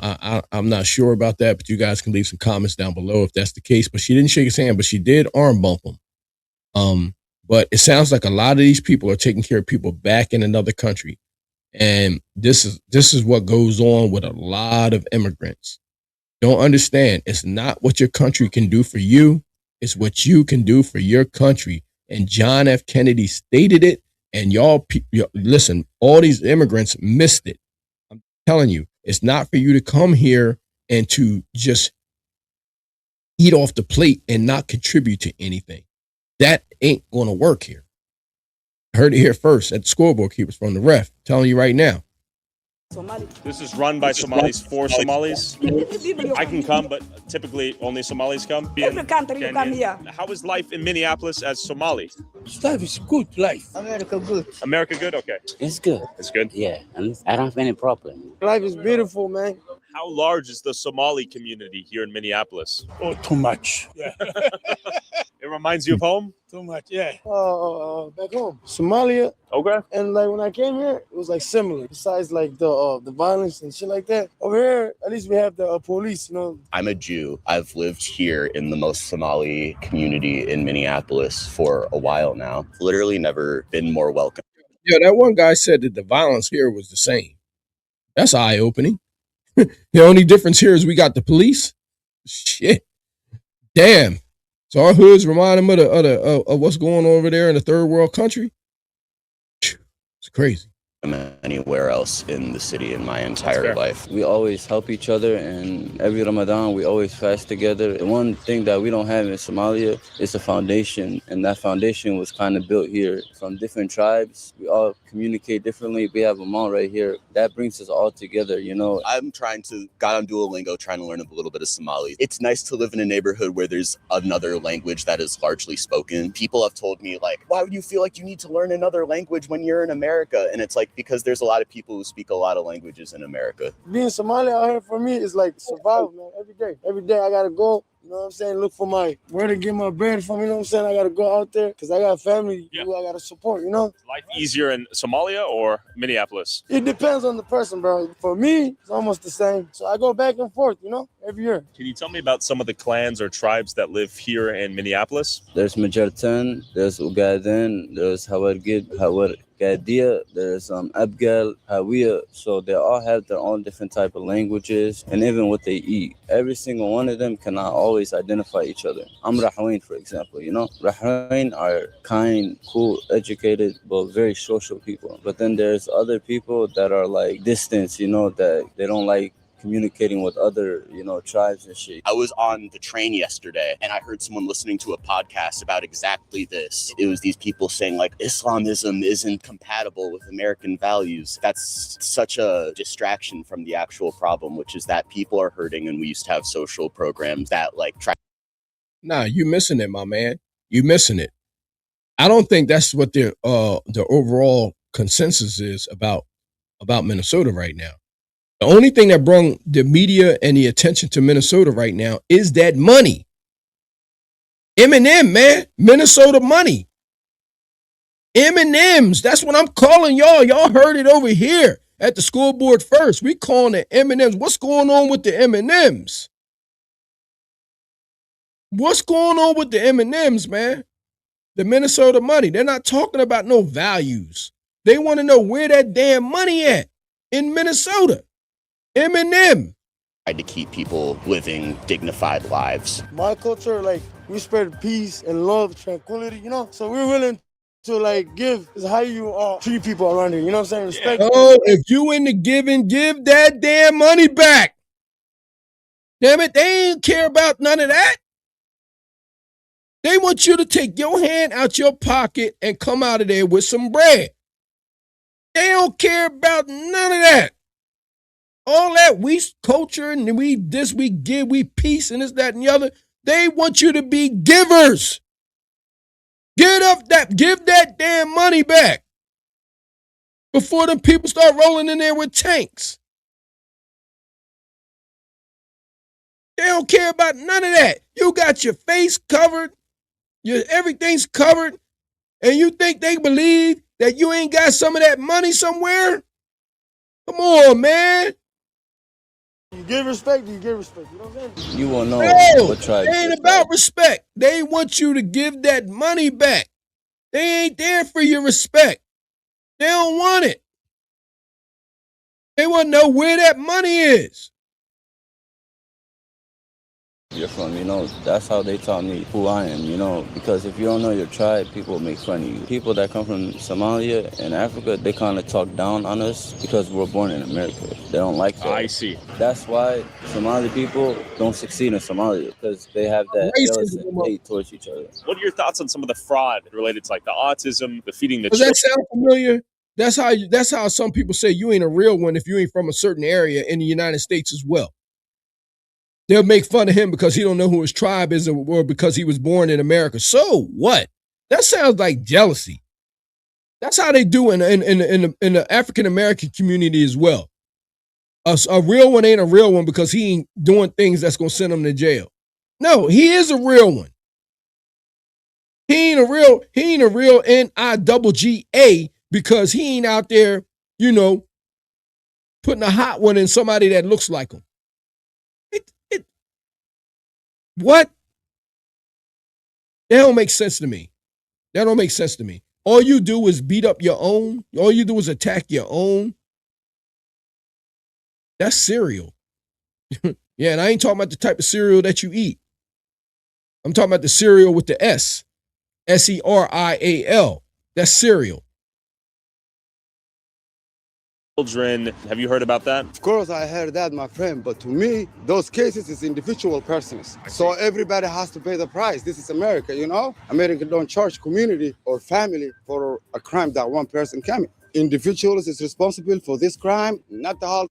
I'm not sure about that, but you guys can leave some comments down below if that's the case. But she didn't shake his hand, but she did arm bump him. But it sounds like a lot of these people are taking care of people back in another country. And this is what goes on with a lot of immigrants. Don't understand. It's not what your country can do for you. It's what you can do for your country. And John F. Kennedy stated it. And y'all listen, all these immigrants missed it. I'm telling you, it's not for you to come here and to just eat off the plate and not contribute to anything. That ain't going to work here. Heard it here first at the Scoreboard Keepers from the ref. Telling you right now. This is run by Somalis for Somalis. I can come, but typically only Somalis come. Every country you come here. How is life in Minneapolis as Somali? Life is good life. America good. America good? Okay. It's good. It's good? Yeah, and I don't have any problem. Life is beautiful, man. How large is the Somali community here in Minneapolis? Oh, too much. Yeah. It reminds you of home? Too much, yeah. Back home, Somalia. Okay. And when I came here, it was similar. Besides the violence and shit like that, over here at least we have the police. I'm a Jew. I've lived here in the most Somali community in Minneapolis for a while now. Literally never been more welcome. Yeah, that one guy said that the violence here was the same. That's eye-opening. The only difference here is we got the police. Shit. Damn. So our hoods remind them of what's going on over there in the third world country. It's crazy. anywhere else in the city in my entire life. We always help each other, and every Ramadan we always fast together. The one thing that we don't have in Somalia is a foundation, and that foundation was kind of built here from different tribes. We all communicate differently. We have a mall right here. That brings us all together, you know. I'm got on Duolingo, trying to learn a little bit of Somali. It's nice to live in a neighborhood where there's another language that is largely spoken. People have told me, like, why would you feel like you need to learn another language when you're in America? And it's like, because there's a lot of people who speak a lot of languages in America. Being Somali out here for me is like survival, man. Every day. Every day I gotta go, you know what I'm saying, look for where to get my bread from, you know what I'm saying? I gotta go out there because I got family who I gotta support, you know? Life easier in Somalia or Minneapolis? It depends on the person, bro. For me, it's almost the same. So I go back and forth, you know, every year. Can you tell me about some of the clans or tribes that live here in Minneapolis? There's Majartan, there's Ugaden, there's Hawar Gadia, there's Abgal, Hawiya. So they all have their own different type of languages and even what they eat. Every single one of them cannot always identify each other. I'm Rahawain, for example, you know. Rahawain are kind, cool, educated, but very social people. But then there's other people that are like distant, you know, that they don't like communicating with other, you know, tribes and shit. I was on the train yesterday and I heard someone listening to a podcast about exactly this. It was these people saying like Islamism isn't compatible with American values. That's such a distraction from the actual problem, which is that people are hurting, and we used to have social programs that like try. Nah, you missing it, my man. You missing it. I don't think that's what the overall consensus is about Minnesota right now. The only thing that brought the media and the attention to Minnesota right now is that money. M&M, man. Minnesota money. M&Ms. That's what I'm calling y'all. Y'all heard it over here at the scoreboard first. We calling it M&Ms. What's going on with the M&Ms? What's going on with the M&Ms, man? The Minnesota money. They're not talking about no values. They want to know where that damn money at in Minnesota. M&M. Tried to keep people living dignified lives. My culture, like, we spread peace and love, tranquility, you know? So we're willing to, like, give is how you treat people around here, you know what I'm saying? Respect. Oh, if you in the giving, give that damn money back. Damn it, they ain't care about none of that. They want you to take your hand out your pocket and come out of there with some bread. They don't care about none of that. All that we culture and we give, we peace and this, that, and the other. They want you to be givers. Give that damn money back before them people start rolling in there with tanks. They don't care about none of that. You got your face covered, everything's covered, and you think they believe that you ain't got some of that money somewhere? Come on, man. You give respect, you get respect. You know what I'm saying? You won't know what tribe. It ain't about respect. They want you to give that money back. They ain't there for your respect. They don't want it. They want to know where that money is. You're from, you know, that's how they taught me who I am, you know, because if you don't know your tribe, people make fun of you. People that come from Somalia and Africa, they kind of talk down on us because we're born in America. They don't like that. I see. That's why Somali people don't succeed in Somalia, because they have that jealousy and hate towards each other. What are your thoughts on some of the fraud related to like the autism, the feeding the Does children? that sound familiar? That's how some people say you ain't a real one if you ain't from a certain area in the United States as well. They'll make fun of him because he don't know who his tribe is or because he was born in America. So what? That sounds like jealousy. That's how they do in the African American community as well. A real one ain't a real one because he ain't doing things that's gonna send him to jail. No, he is a real one. He ain't a real NIGGA because he ain't out there, you know, putting a hot one in somebody that looks like him. What? That don't make sense to me. That don't make sense to me. All you do is beat up your own. All you do is attack your own. That's cereal. Yeah, and I ain't talking about the type of cereal that you eat. I'm talking about the cereal with the S. S-E-R-I-A-L. That's cereal. children. Have you heard about that? Of course, I heard that, my friend. But to me, those cases is individual persons. So everybody has to pay the price. This is America, you know? America don't charge community or family for a crime that one person committed. Individuals is responsible for this crime, not the whole.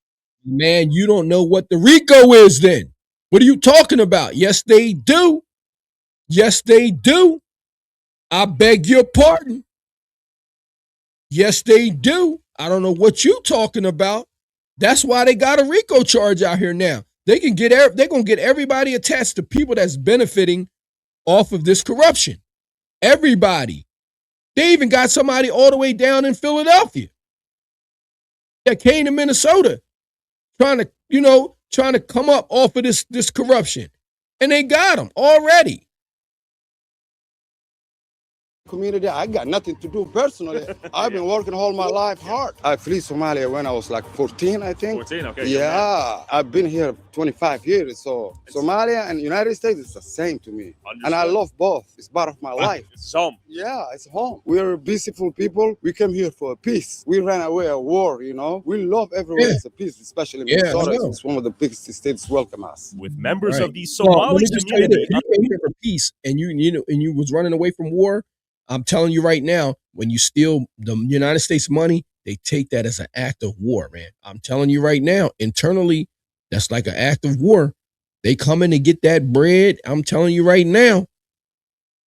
Man, you don't know what the RICO is then. What are you talking about? Yes, they do. Yes, they do. I beg your pardon. Yes, they do. I don't know what you talking about. That's why they got a RICO charge out here now. They're gonna get everybody attached to people that's benefiting off of this corruption. Everybody. They even got somebody all the way down in Philadelphia that came to Minnesota trying to come up off of this corruption. And they got them already. Community, I got nothing to do personally. I've been working all my life hard. I fled Somalia when I was like 14, I think. 14, okay. Yeah, I've been here 25 years. So Somalia and United States is the same to me. Understood. And I love both. It's part of my life. It's home. Yeah, it's home. We're peaceful people. We came here for peace. We ran away a war, you know. We love everywhere it's a peace, especially Minnesota. It's one of the biggest states welcome us. With members Right. of the Somali community. If you came here for peace and you was running away from war, I'm telling you right now, when you steal the United States money, they take that as an act of war, man. I'm telling you right now, internally, that's like an act of war. They come in to get that bread. I'm telling you right now.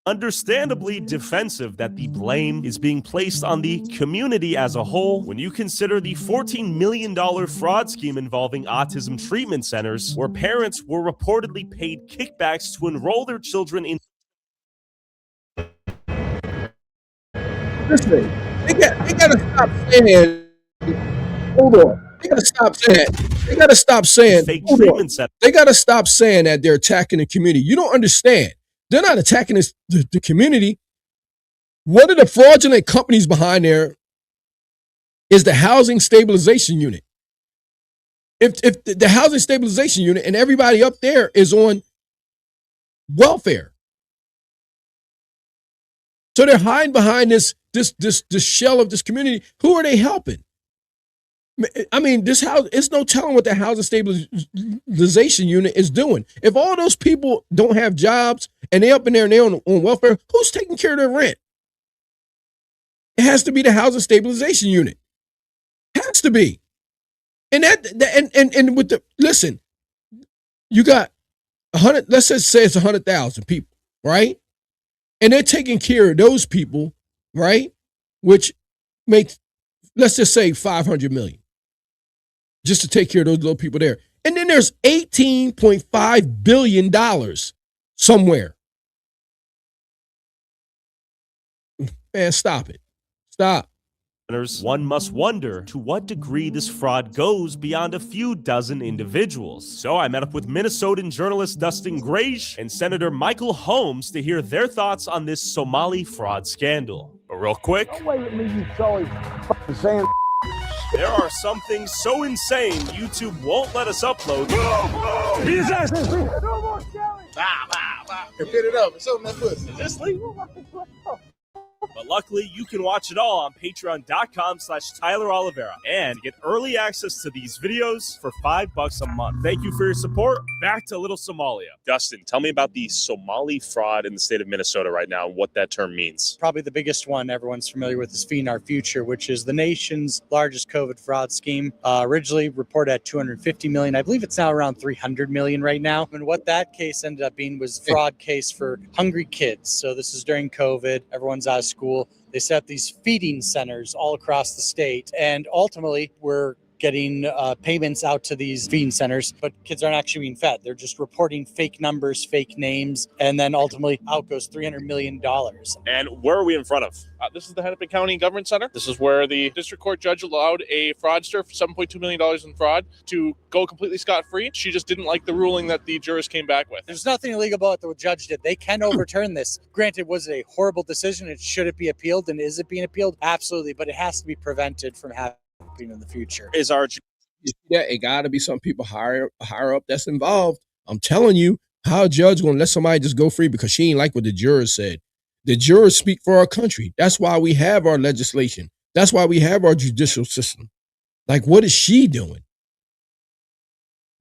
Understandably defensive that the blame is being placed on the community as a whole when you consider the $14 million fraud scheme involving autism treatment centers where parents were reportedly paid kickbacks to enroll their children in. Listen, they gotta stop saying. Hold on. They gotta stop saying. They gotta stop saying. Fake treatment center. They gotta stop saying that they're attacking the community. You don't understand. They're not attacking the community. One of the fraudulent companies behind there is the Housing Stabilization Unit. If the Housing Stabilization Unit and everybody up there is on welfare. So they're hiding behind this shell of this community. Who are they helping? I mean, it's no telling what the Housing Stabilization Unit is doing. If all those people don't have jobs and they're up in there and they're on welfare, who's taking care of their rent? It has to be the Housing Stabilization Unit. Has to be. And and with the listen, you got 100. Let's just say it's 100,000 people, right? And they're taking care of those people, right? Which makes, let's just say 500 million. Just to take care of those little people there. And then there's $18.5 billion somewhere. Man, stop it. Stop. One must wonder to what degree this fraud goes beyond a few dozen individuals. So I met up with Minnesotan journalist Dustin Grage and Senator Michael Holmes to hear their thoughts on this Somali fraud scandal. But real quick, Don't wait with me, you silly saying. there are some things so insane YouTube won't let us upload. Beat his ass. Pick it up. It's on that pussy. Is this legal? But luckily, you can watch it all on patreon.com/Tyler Oliveira and get early access to these videos for $5 a month. Thank you for your support. Back to Little Somalia. Dustin, tell me about the Somali fraud in the state of Minnesota right now and what that term means. Probably the biggest one everyone's familiar with is Feeding Our Future, which is the nation's largest COVID fraud scheme. Originally reported at 250 million. I believe it's now around 300 million right now. And what that case ended up being was a fraud case for hungry kids. So this is during COVID. Everyone's out of school. They set up these feeding centers all across the state, and ultimately we're getting payments out to these feeding centers, but kids aren't actually being fed. They're just reporting fake numbers, fake names, and then ultimately out goes $300 million. And where are we in front of? This is the Hennepin County Government Center. This is where the district court judge allowed a fraudster for $7.2 million in fraud to go completely scot-free. She just didn't like the ruling that the jurors came back with. There's nothing illegal about what the judge did. They can overturn this. Granted, was it a horrible decision? Should it be appealed? And is it being appealed? Absolutely, but it has to be prevented from happening in the future. Is our it got to be some people higher up that's involved. I'm telling you, how a judge going to let somebody just go free because she ain't like what the jurors said. The jurors speak for our country. That's why we have our legislation. That's why we have our judicial system. Like, what is she doing?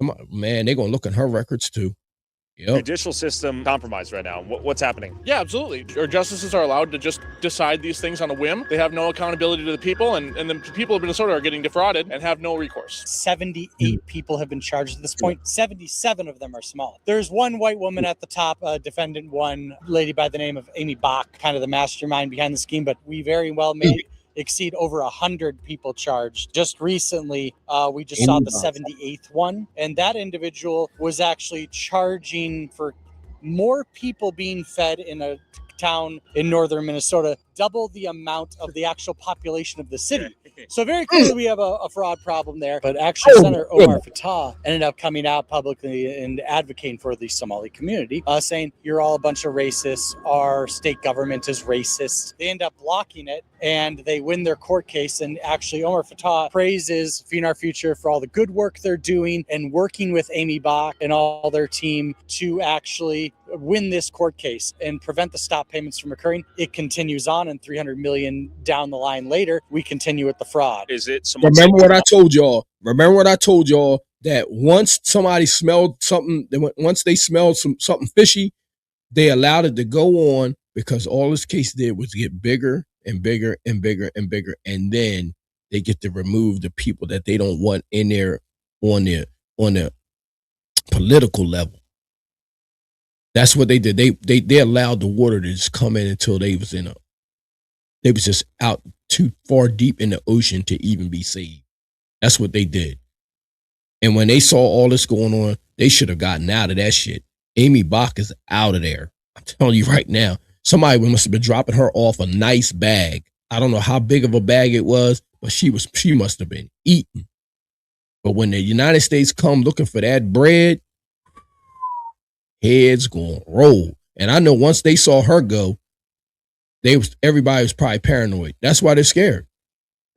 Come on, man, they're gonna look at her records too. Yep. Judicial system compromised right now. What's happening? Yeah, absolutely. Our justices are allowed to just decide these things on a whim. They have no accountability to the people, and the people of Minnesota are getting defrauded and have no recourse. 78 people have been charged at this point. 77 of them are Somali. There's one white woman at the top, defendant one, lady by the name of Amy Bach, kind of the mastermind behind the scheme, but we very well may exceed over 100 people charged. Just recently, we just saw the 78th one, and that individual was actually charging for more people being fed in a town in northern Minnesota, double the amount of the actual population of the city. So very clearly we have a fraud problem there. But actually Senator Omar Fattah ended up coming out publicly and advocating for the Somali community, saying you're all a bunch of racists. Our state government is racist. They end up blocking it and they win their court case. And actually Omar Fattah praises Feeding Our Future for all the good work they're doing and working with Amy Bach and all their team to actually win this court case and prevent the stop payments from occurring. It continues on, and 300 million down the line later, we continue with the fraud. Is it Remember what I told y'all? Remember what I told y'all that once somebody smelled something, once they smelled something fishy, they allowed it to go on because all this case did was get bigger and bigger and bigger and bigger, and then they get to remove the people that they don't want in there on their political level. That's what they did. They allowed the water to just come in until they was just out too far deep in the ocean to even be saved. That's what they did. And when they saw all this going on, they should have gotten out of that shit. Amy Bach is out of there. I'm telling you right now. Somebody must have been dropping her off a nice bag. I don't know how big of a bag it was, but she must have been eating. But when the United States come looking for that bread, heads gonna roll. And I know once they saw her go, everybody was probably paranoid. That's why they're scared.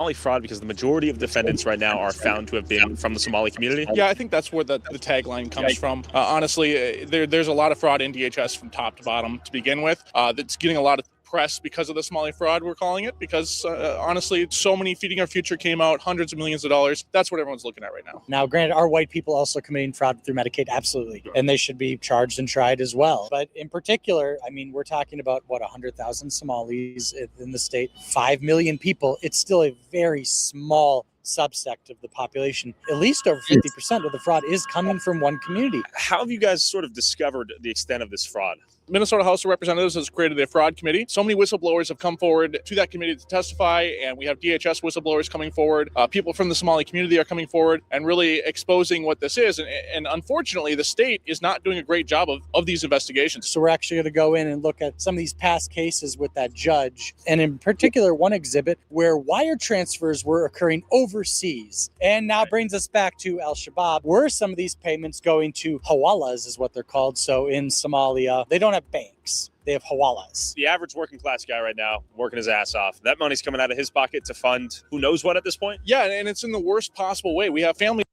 Somali fraud because the majority of defendants right now are found to have been from the Somali community. Yeah, I think that's where the tagline comes from. Honestly, there's a lot of fraud in DHS from top to bottom to begin with. That's getting a lot of press because of the Somali fraud, we're calling it, because honestly, so many Feeding Our Future came out, hundreds of millions of dollars. That's what everyone's looking at right now. Now, granted, are white people also committing fraud through Medicaid? Absolutely. And they should be charged and tried as well. But in particular, I mean, we're talking about, 100,000 Somalis in the state, 5 million people. It's still a very small subsect of the population. At least over 50% of the fraud is coming from one community. How have you guys sort of discovered the extent of this fraud? Minnesota House of Representatives has created a fraud committee. So many whistleblowers have come forward to that committee to testify, and we have DHS whistleblowers coming forward. People from the Somali community are coming forward and really exposing what this is. And unfortunately, the state is not doing a great job of these investigations. So we're actually going to go in and look at some of these past cases with that judge, and in particular, one exhibit where wire transfers were occurring overseas. And now brings us back to Al-Shabaab. Were some of these payments going to hawalas, is what they're called. So in Somalia, they don't have banks. They have hawalas. The average working class guy right now working his ass off. That money's coming out of his pocket to fund who knows what at this point? Yeah, and it's in the worst possible way. We have family.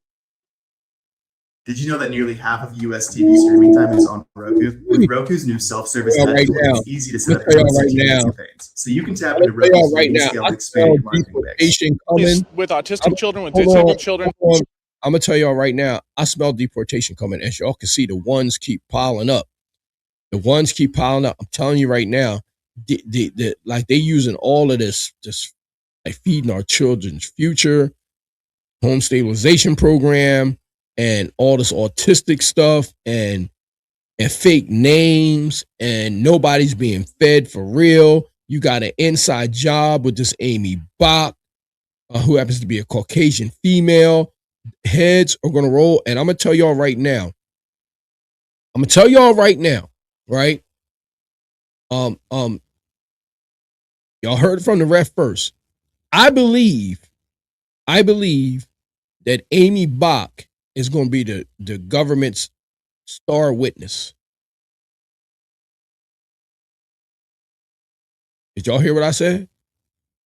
Did you know that nearly half of U.S. TV streaming time is on Roku? With Roku's new self-service right now. it's easy to set up Right TV now. campaigns. So you can tap into Roku's right now. scale I expanded smell marketing mix. deportation coming. With autistic children, with Hold disabled on, children. hold on. I'm gonna tell y'all right now. I smell deportation coming. As y'all can see, the ones keep piling up. The ones keep piling up. I'm telling you right now, like they using all of this like Feeding Our Children's Future, home stabilization program, and all this autistic stuff, and fake names, and nobody's being fed for real. You got an inside job with this Amy Bach, who happens to be a Caucasian female. Heads are gonna roll, and I'm gonna tell y'all right now. Right? Y'all heard from the ref first. I believe that Amy Bach is going to be the government's star witness. Did y'all hear what I said?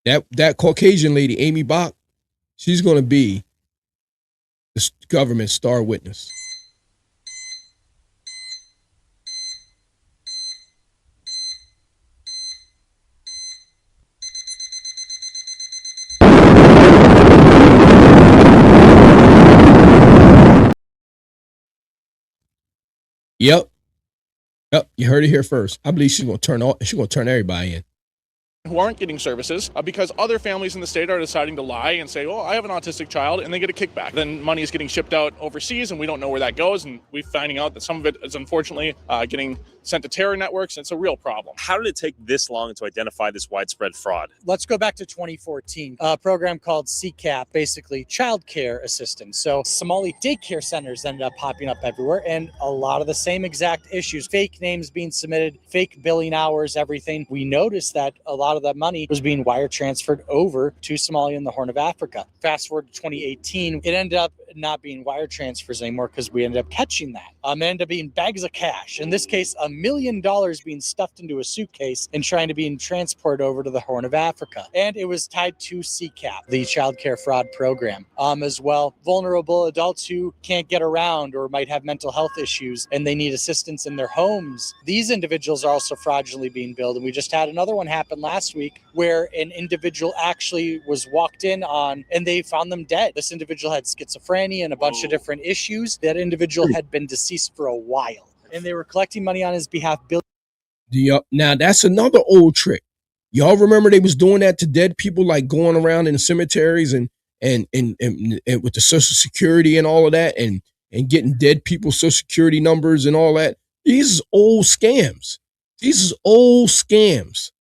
That Caucasian lady, Amy Bach, she's going to be the government's star witness. Yep. Yep. You heard it here first. I believe she's gonna turn everybody in. Who aren't getting services because other families in the state are deciding to lie and say, "Oh, I have an autistic child," and they get a kickback. Then money is getting shipped out overseas, and we don't know where that goes. And we're finding out that some of it is unfortunately getting sent to terror networks. And it's a real problem. How did it take this long to identify this widespread fraud? Let's go back to 2014, a program called CCAP, basically child care assistance. So Somali daycare centers ended up popping up everywhere, and a lot of the same exact issues, fake names being submitted, fake billing hours, everything. We noticed that a lot of that money was being wire transferred over to Somalia and the Horn of Africa. Fast forward to 2018, it ended up not being wire transfers anymore because we ended up catching that. It ended up being bags of cash. In this case, $1 million being stuffed into a suitcase and trying to be transported over to the Horn of Africa. And it was tied to CCAP, the child care fraud program. As well, vulnerable adults who can't get around or might have mental health issues and they need assistance in their homes. These individuals are also fraudulently being billed. And we just had another one happen last week where an individual actually was walked in on and they found them dead. This individual had schizophrenia and a bunch of different issues. That individual had been deceased for a while and they were collecting money on his behalf. Yep. Now that's another old trick. Y'all remember they was doing that to dead people, like going around in the cemeteries and with the Social Security and all of that, and getting dead people's Social Security numbers and all that. These is old scams. These is old scams.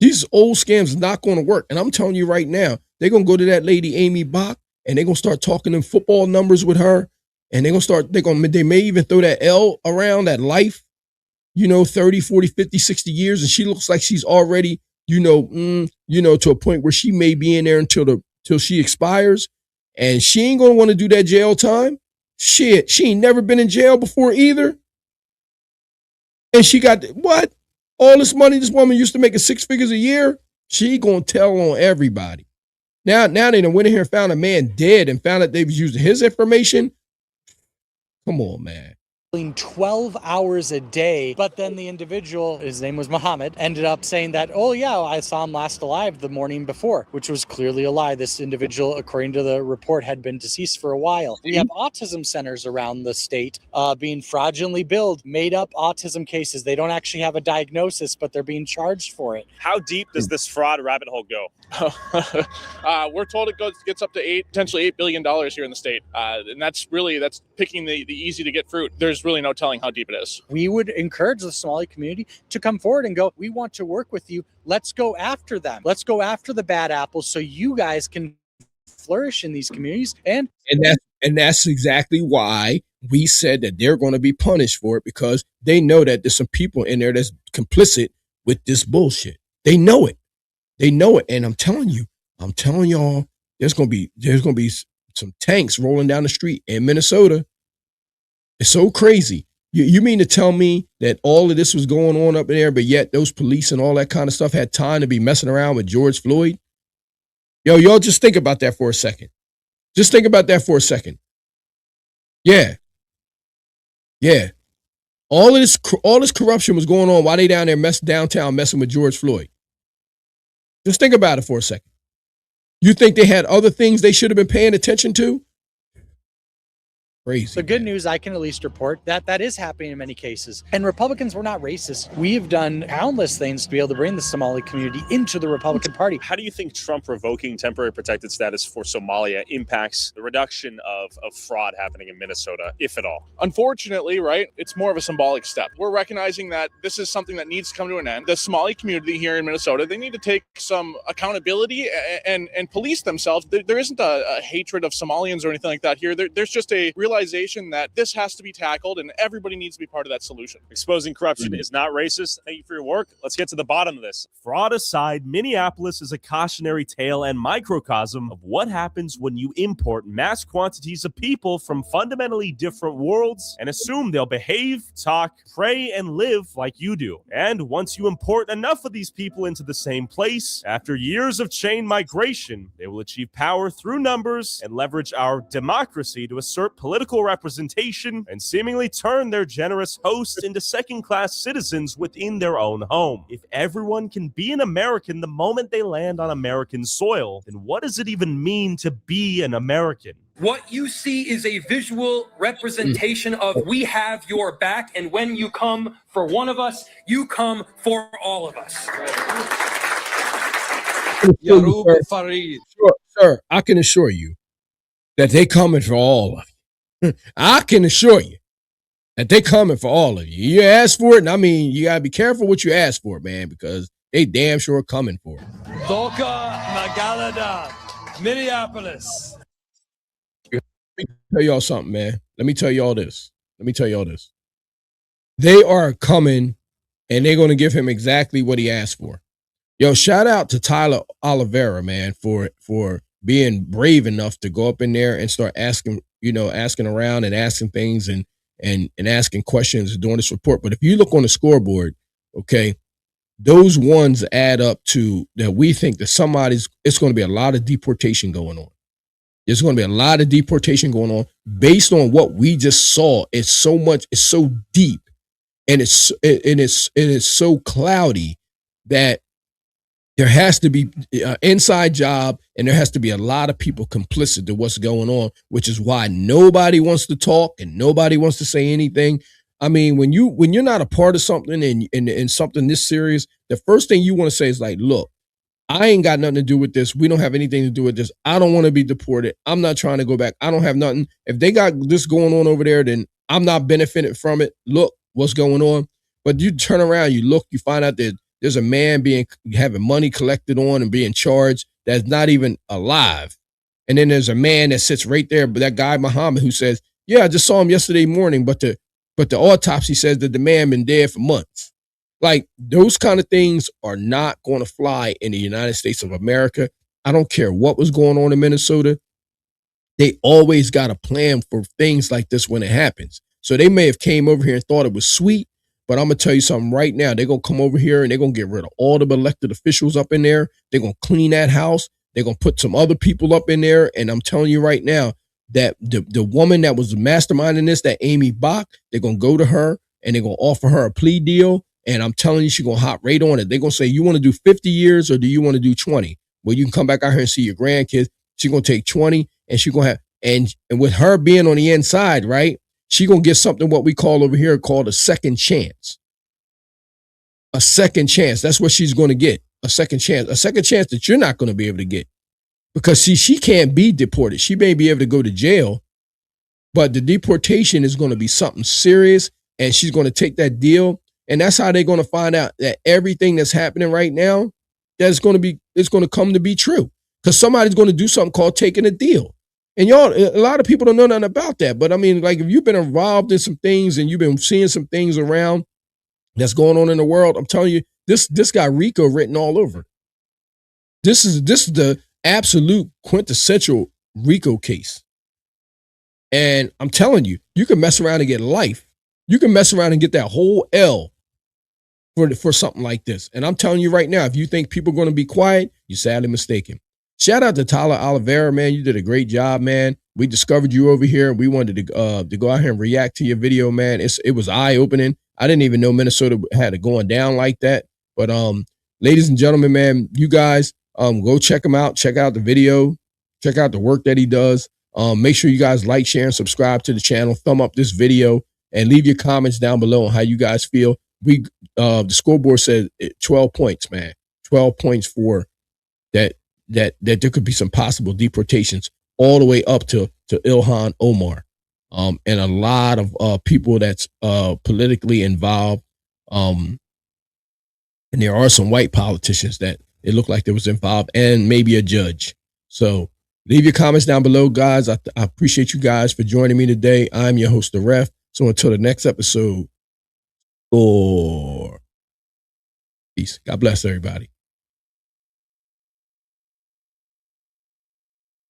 These old scams not going to work. And I'm telling you right now, they're going to go to that lady Amy Bach and they're going to start talking in football numbers with her. And they may even throw that L around, that life, 30, 40, 50, 60 years. And she looks like she's already, to a point where she may be in there until she expires. And she ain't going to want to do that jail time. Shit, she ain't never been in jail before either. And she got, what? All this money this woman used to make 6 figures a year. She going to tell on everybody. Now they done went in here and found a man dead and found out they was using his information. Come on, man. 12 hours a day, but then the individual, his name was Muhammad, ended up saying that, oh yeah, I saw him last alive the morning before, which was clearly a lie. This individual, according to the report, had been deceased for a while. We have autism centers around the state being fraudulently billed, made up autism cases. They don't actually have a diagnosis, but they're being charged for it. How deep does this fraud rabbit hole go? We're told it gets up to potentially $8 billion here in the state. And that's picking the easy to get fruit. There's really no telling how deep it is. We would encourage the Somali community to come forward and go, we want to work with you. Let's go after them. Let's go after the bad apples so you guys can flourish in these communities. And that's exactly why we said that they're going to be punished for it, because they know that there's some people in there that's complicit with this bullshit. They know it. They know it. And I'm telling y'all, there's going to be some tanks rolling down the street in Minnesota. It's so crazy. You mean to tell me that all of this was going on up in there, but yet those police and all that kind of stuff had time to be messing around with George Floyd? Yo, y'all just think about that for a second. Just think about that for a second. Yeah. All this corruption was going on while they down there downtown messing with George Floyd. Just think about it for a second. You think they had other things they should have been paying attention to? Crazy. The good news, I can at least report that is happening in many cases. And Republicans were not racist. We have done countless things to be able to bring the Somali community into the Republican Party. How do you think Trump revoking temporary protected status for Somalia impacts the reduction of fraud happening in Minnesota, if at all? Unfortunately, right, it's more of a symbolic step. We're recognizing that this is something that needs to come to an end. The Somali community here in Minnesota, they need to take some accountability and police themselves. There isn't a hatred of Somalians or anything like that here. There's just a realization that this has to be tackled and everybody needs to be part of that solution. Exposing corruption is not racist. Thank you for your work. Let's get to the bottom of this. Fraud aside, Minneapolis is a cautionary tale and microcosm of what happens when you import mass quantities of people from fundamentally different worlds and assume they'll behave, talk, pray, and live like you do. And once you import enough of these people into the same place, after years of chain migration, they will achieve power through numbers and leverage our democracy to assert political representation and seemingly turn their generous hosts into second-class citizens within their own home. If everyone can be an American the moment they land on American soil, then what does it even mean to be an American? What you see is a visual representation of we have your back, and when you come for one of us, you come for all of us. Sir, I can assure you that they coming for all of you. I can assure you that they coming for all of you. You ask for it, and I mean, you gotta be careful what you ask for, man, because they damn sure coming for it. Doka Magalada, Minneapolis. Let me tell y'all something, man. Let me tell y'all this. They are coming, and they're gonna give him exactly what he asked for. Yo, shout out to Tyler Oliveira, man, for being brave enough to go up in there and start asking around and asking things and asking questions and doing this report. But if you look on the scoreboard, okay, those ones add up to that we think that it's going to be a lot of deportation going on. There's going to be a lot of deportation going on based on what we just saw. It's so deep, and it's so cloudy that there has to be an inside job, and there has to be a lot of people complicit to what's going on, which is why nobody wants to talk and nobody wants to say anything. I mean, when you're not a part of something and something this serious, the first thing you want to say is like, look, I ain't got nothing to do with this. We don't have anything to do with this. I don't want to be deported. I'm not trying to go back. I don't have nothing. If they got this going on over there, then I'm not benefiting from it. Look what's going on. But you turn around, you look, you find out that there's a man having money collected on and being charged that's not even alive. And then there's a man that sits right there, but that guy Muhammad, who says, yeah, I just saw him yesterday morning, but the autopsy says that the man been dead for months. Like, those kind of things are not going to fly in the United States of America. I don't care what was going on in Minnesota. They always got a plan for things like this when it happens. So they may have came over here and thought it was sweet, but I'm going to tell you something right now. They're going to come over here and they're going to get rid of all the elected officials up in there. They're going to clean that house. They're going to put some other people up in there. And I'm telling you right now that the woman that was masterminding this, that Amy Bach, they're going to go to her and they're going to offer her a plea deal. And I'm telling you, she's going to hop right on it. They're going to say, you want to do 50 years or do you want to do 20? Well, you can come back out here and see your grandkids. She's going to take 20 and she's going to have, and with her being on the inside, right? She's going to get something what we call over here called a second chance. A second chance. That's what she's going to get. A second chance. A second chance that you're not going to be able to get. Because see, she can't be deported. She may be able to go to jail, but the deportation is going to be something serious, and she's going to take that deal. And that's how they're going to find out that everything that's happening right now, it's going to come to be true. Because somebody's going to do something called taking a deal. And y'all, a lot of people don't know nothing about that. But I mean, like, if you've been involved in some things and you've been seeing some things around that's going on in the world, I'm telling you, this got RICO written all over it. This is the absolute quintessential RICO case. And I'm telling you, you can mess around and get life. You can mess around and get that whole L for something like this. And I'm telling you right now, if you think people are going to be quiet, you're sadly mistaken. Shout out to Tyler Oliveira, man. You did a great job, man. We discovered you over here. We wanted to go out here and react to your video, man. It was eye-opening. I didn't even know Minnesota had it going down like that. But ladies and gentlemen, man, you guys go check him out. Check out the video. Check out the work that he does. Make sure you guys like, share, and subscribe to the channel. Thumb up this video and leave your comments down below on how you guys feel. The scoreboard said 12 points, man. 12 points for that there could be some possible deportations all the way up to Ilhan Omar, and a lot of people that's politically involved. And there are some white politicians that it looked like they was involved, and maybe a judge. So leave your comments down below, guys. I appreciate you guys for joining me today. I'm your host, The Ref. So until the next episode, peace. God bless everybody.